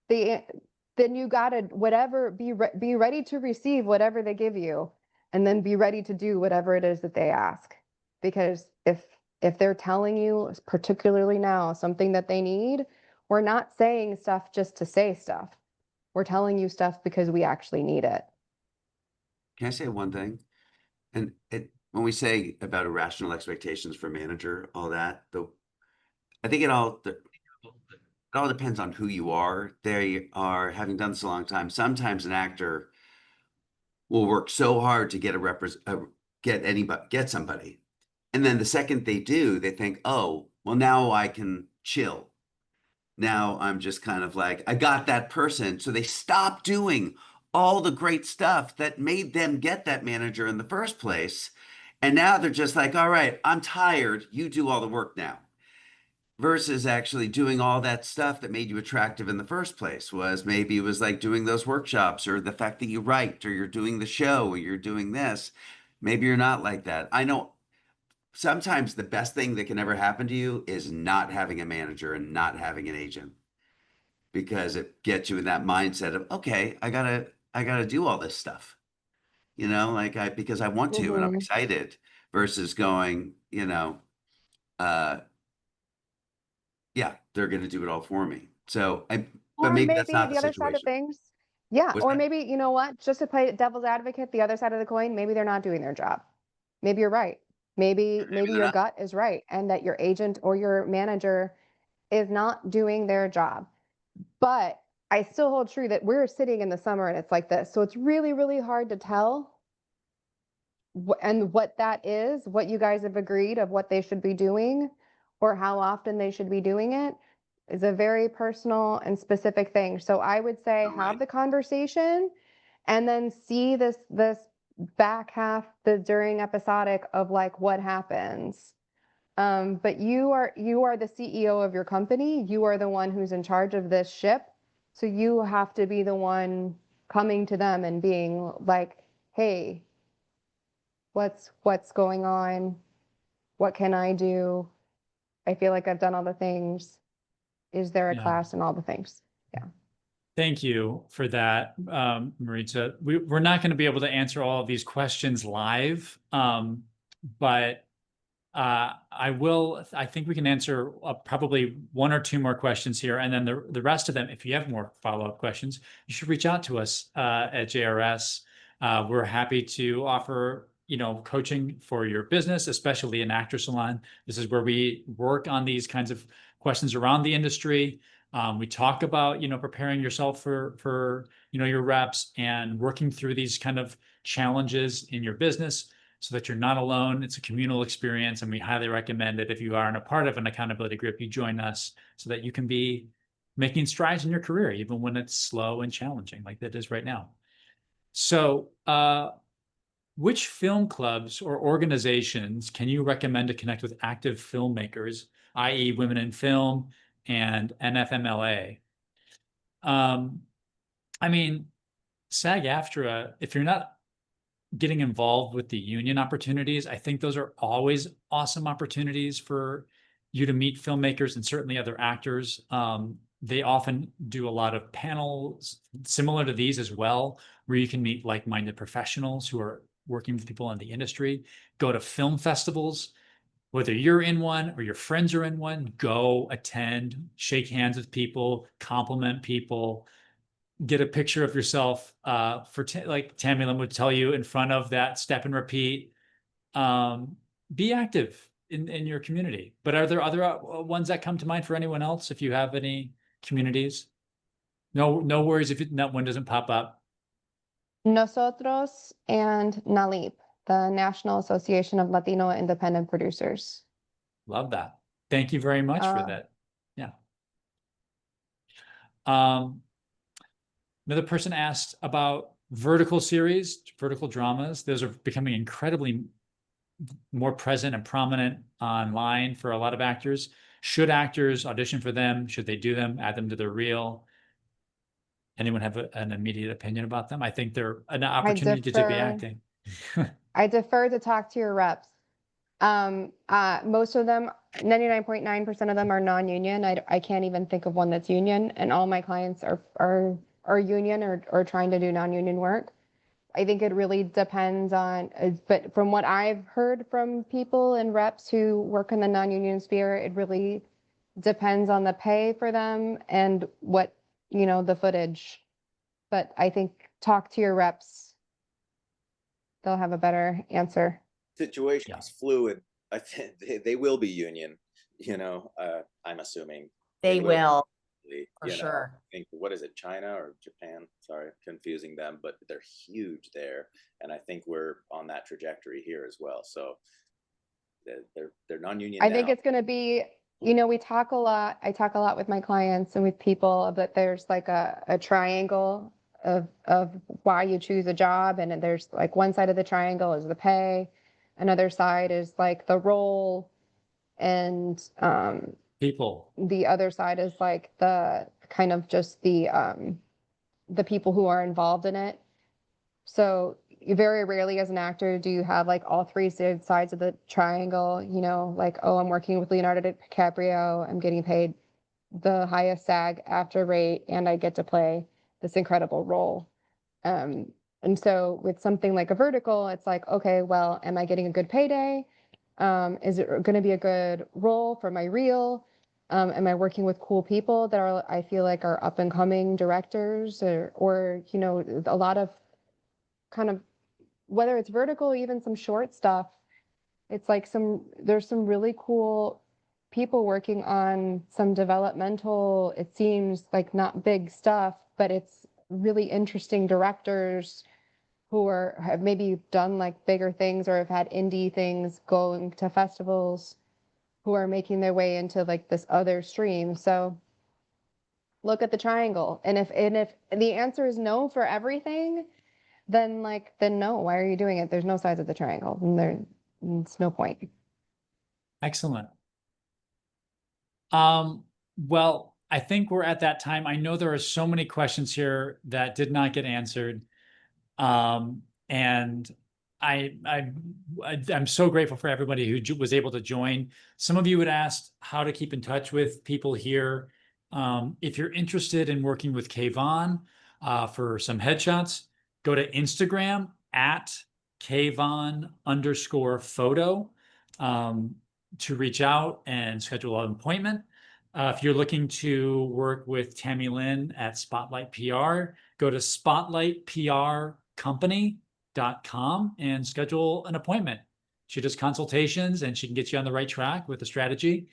Then you gotta be ready to receive whatever they give you, and then be ready to do whatever it is that they ask. Because if they're telling you, particularly now, something that they need, we're not saying stuff just to say stuff. We're telling you stuff because we actually need it. Can I say one thing? And when we say about irrational expectations for manager, all that, I think it all depends on who you are. They are, having done this a long time, sometimes an actor will work so hard to get somebody. And then the second they do, they think, oh, well, now I can chill. Now I'm just kind of like, I got that person. So they stop doing all the great stuff that made them get that manager in the first place. And now they're just like, all right, I'm tired. You do all the work now. Versus actually doing all that stuff that made you attractive in the first place. Maybe it was like doing those workshops, or the fact that you write, or you're doing the show, or you're doing this. Maybe you're not like that. I know sometimes the best thing that can ever happen to you is not having a manager and not having an agent, because it gets you in that mindset of, okay, I gotta do all this stuff, because I want to, and I'm excited, versus going, yeah, they're going to do it all for me. So, but maybe that's not the other side of things. Yeah. Or maybe, you know what, just to play devil's advocate, the other side of the coin, maybe they're not doing their job. Maybe you're right. Maybe your gut is right, and that your agent or your manager is not doing their job. But I still hold true that we're sitting in the summer and it's like this. So it's really, really hard to tell and what that is, what you guys have agreed of what they should be doing or how often they should be doing it is a very personal and specific thing. So I would say Right. have the conversation and then see this back half, the during episodic of like what happens. But you are the CEO of your company. You are the one who's in charge of this ship. So you have to be the one coming to them and being like, hey, what's going on? What can I do? I feel like I've done all the things. Is there a Yeah. class and all the things? Thank you for that, Maritza. We're not going to be able to answer all of these questions live, but I think we can answer probably one or two more questions here. And then the rest of them, if you have more follow-up questions, you should reach out to us at JRS. We're happy to offer, coaching for your business, especially in Actor Salon. This is where we work on these kinds of questions around the industry. We talk about, preparing yourself for, your reps and working through these kind of challenges in your business so that you're not alone. It's a communal experience, and we highly recommend it if you aren't a part of an accountability group, you join us so that you can be making strides in your career, even when it's slow and challenging like that is right now. So, which film clubs or organizations can you recommend to connect with active filmmakers, i.e. Women in Film and NFMLA? I mean, SAG-AFTRA, if you're not getting involved with the union opportunities, I think those are always awesome opportunities for you to meet filmmakers and certainly other actors. They often do a lot of panels similar to these as well, where you can meet like-minded professionals who are working with people in the industry. Go to film festivals, whether you're in one or your friends are in one, go attend, shake hands with people, compliment people, get a picture of yourself like Tammy Lynn would tell you in front of that step and repeat. Be active in your community. But are there other ones that come to mind for anyone else? If you have any communities, no worries if that one doesn't pop up. Nosotros and NALIP, the National Association of Latino Independent Producers. Love that. Thank you very much for that. Yeah. Another person asked about vertical series, vertical dramas. Those are becoming incredibly more present and prominent online for a lot of actors. Should actors audition for them? Should they do them, add them to their reel? Anyone have an immediate opinion about them? I think they're an opportunity to be acting. I defer to talk to your reps. Most of them, 99.9% of them are non-union. I can't even think of one that's union, and all my clients are union or trying to do non-union work. I think it really depends on, but from what I've heard from people and reps who work in the non-union sphere, it really depends on the pay for them and what, the footage. But I think talk to your reps. They'll have a better answer. Situation is fluid. I think they will be union, I'm assuming. They will, for you know, sure. I think, what is it, China or Japan? Sorry, confusing them, but they're huge there. And I think we're on that trajectory here as well. So they're non-union I now. think it's going to be, we talk a lot. I talk a lot with my clients and with people that there's like a triangle of why you choose a job. And there's like one side of the triangle is the pay. Another side is like the role, and people. The other side is like the kind of just the people who are involved in it. So very rarely as an actor do you have like all three sides of the triangle, like, oh, I'm working with Leonardo DiCaprio, I'm getting paid the highest SAG-AFTRA rate, and I get to play this incredible role. And so with something like a vertical, it's like, okay, well, am I getting a good payday? Is it going to be a good role for my reel? Am I working with cool people that I feel like are up and coming directors or a lot of kind of, whether it's vertical, even some short stuff, it's like there's some really cool people working on some developmental, it seems like not big stuff, but it's really interesting directors who have maybe done like bigger things or have had indie things going to festivals who are making their way into like this other stream. So look at the triangle. And if the answer is no for everything, then no, why are you doing it? There's no sides of the triangle. And it's no point. Excellent. Well, I think we're at that time. I know there are so many questions here that did not get answered. And I'm so grateful for everybody who was able to join. Some of you had asked how to keep in touch with people here. If you're interested in working with Kayvon for some headshots, go to Instagram at Kayvon_photo to reach out and schedule an appointment. If you're looking to work with Tammy Lynn at Spotlight PR, go to spotlightprcompany.com and schedule an appointment. She does consultations and she can get you on the right track with the strategy.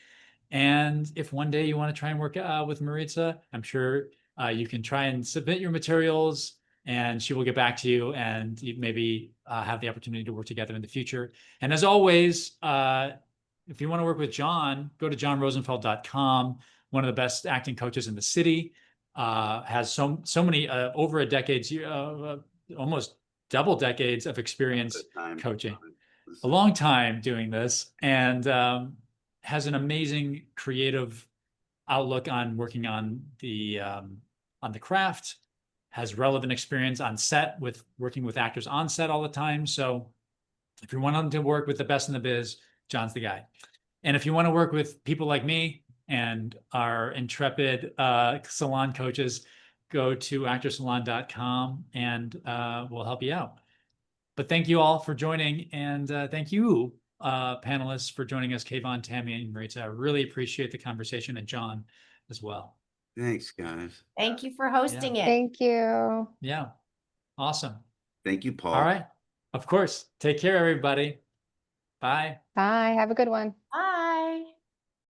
And if one day you want to try and work with Maritza, I'm sure you can try and submit your materials and she will get back to you and you maybe have the opportunity to work together in the future. And as always, if you want to work with John, go to johnrosenfeld.com. One of the best acting coaches in the city, has so many over a decade, almost double decades of experience coaching. A long time doing this, and has an amazing creative outlook on working on the craft. Has relevant experience on set with working with actors on set all the time. So if you want to work with the best in the biz, John's the guy. And if you want to work with people like me and our intrepid salon coaches, go to actorsalon.com and we'll help you out. But thank you all for joining. And thank you, panelists, for joining us, Kayvon, Tammy, and Maritza. I really appreciate the conversation, and John as well. Thanks, guys. Thank you for hosting it. Thank you. Yeah. Awesome. Thank you, Paul. All right. Of course. Take care, everybody. Bye. Bye. Have a good one. Bye.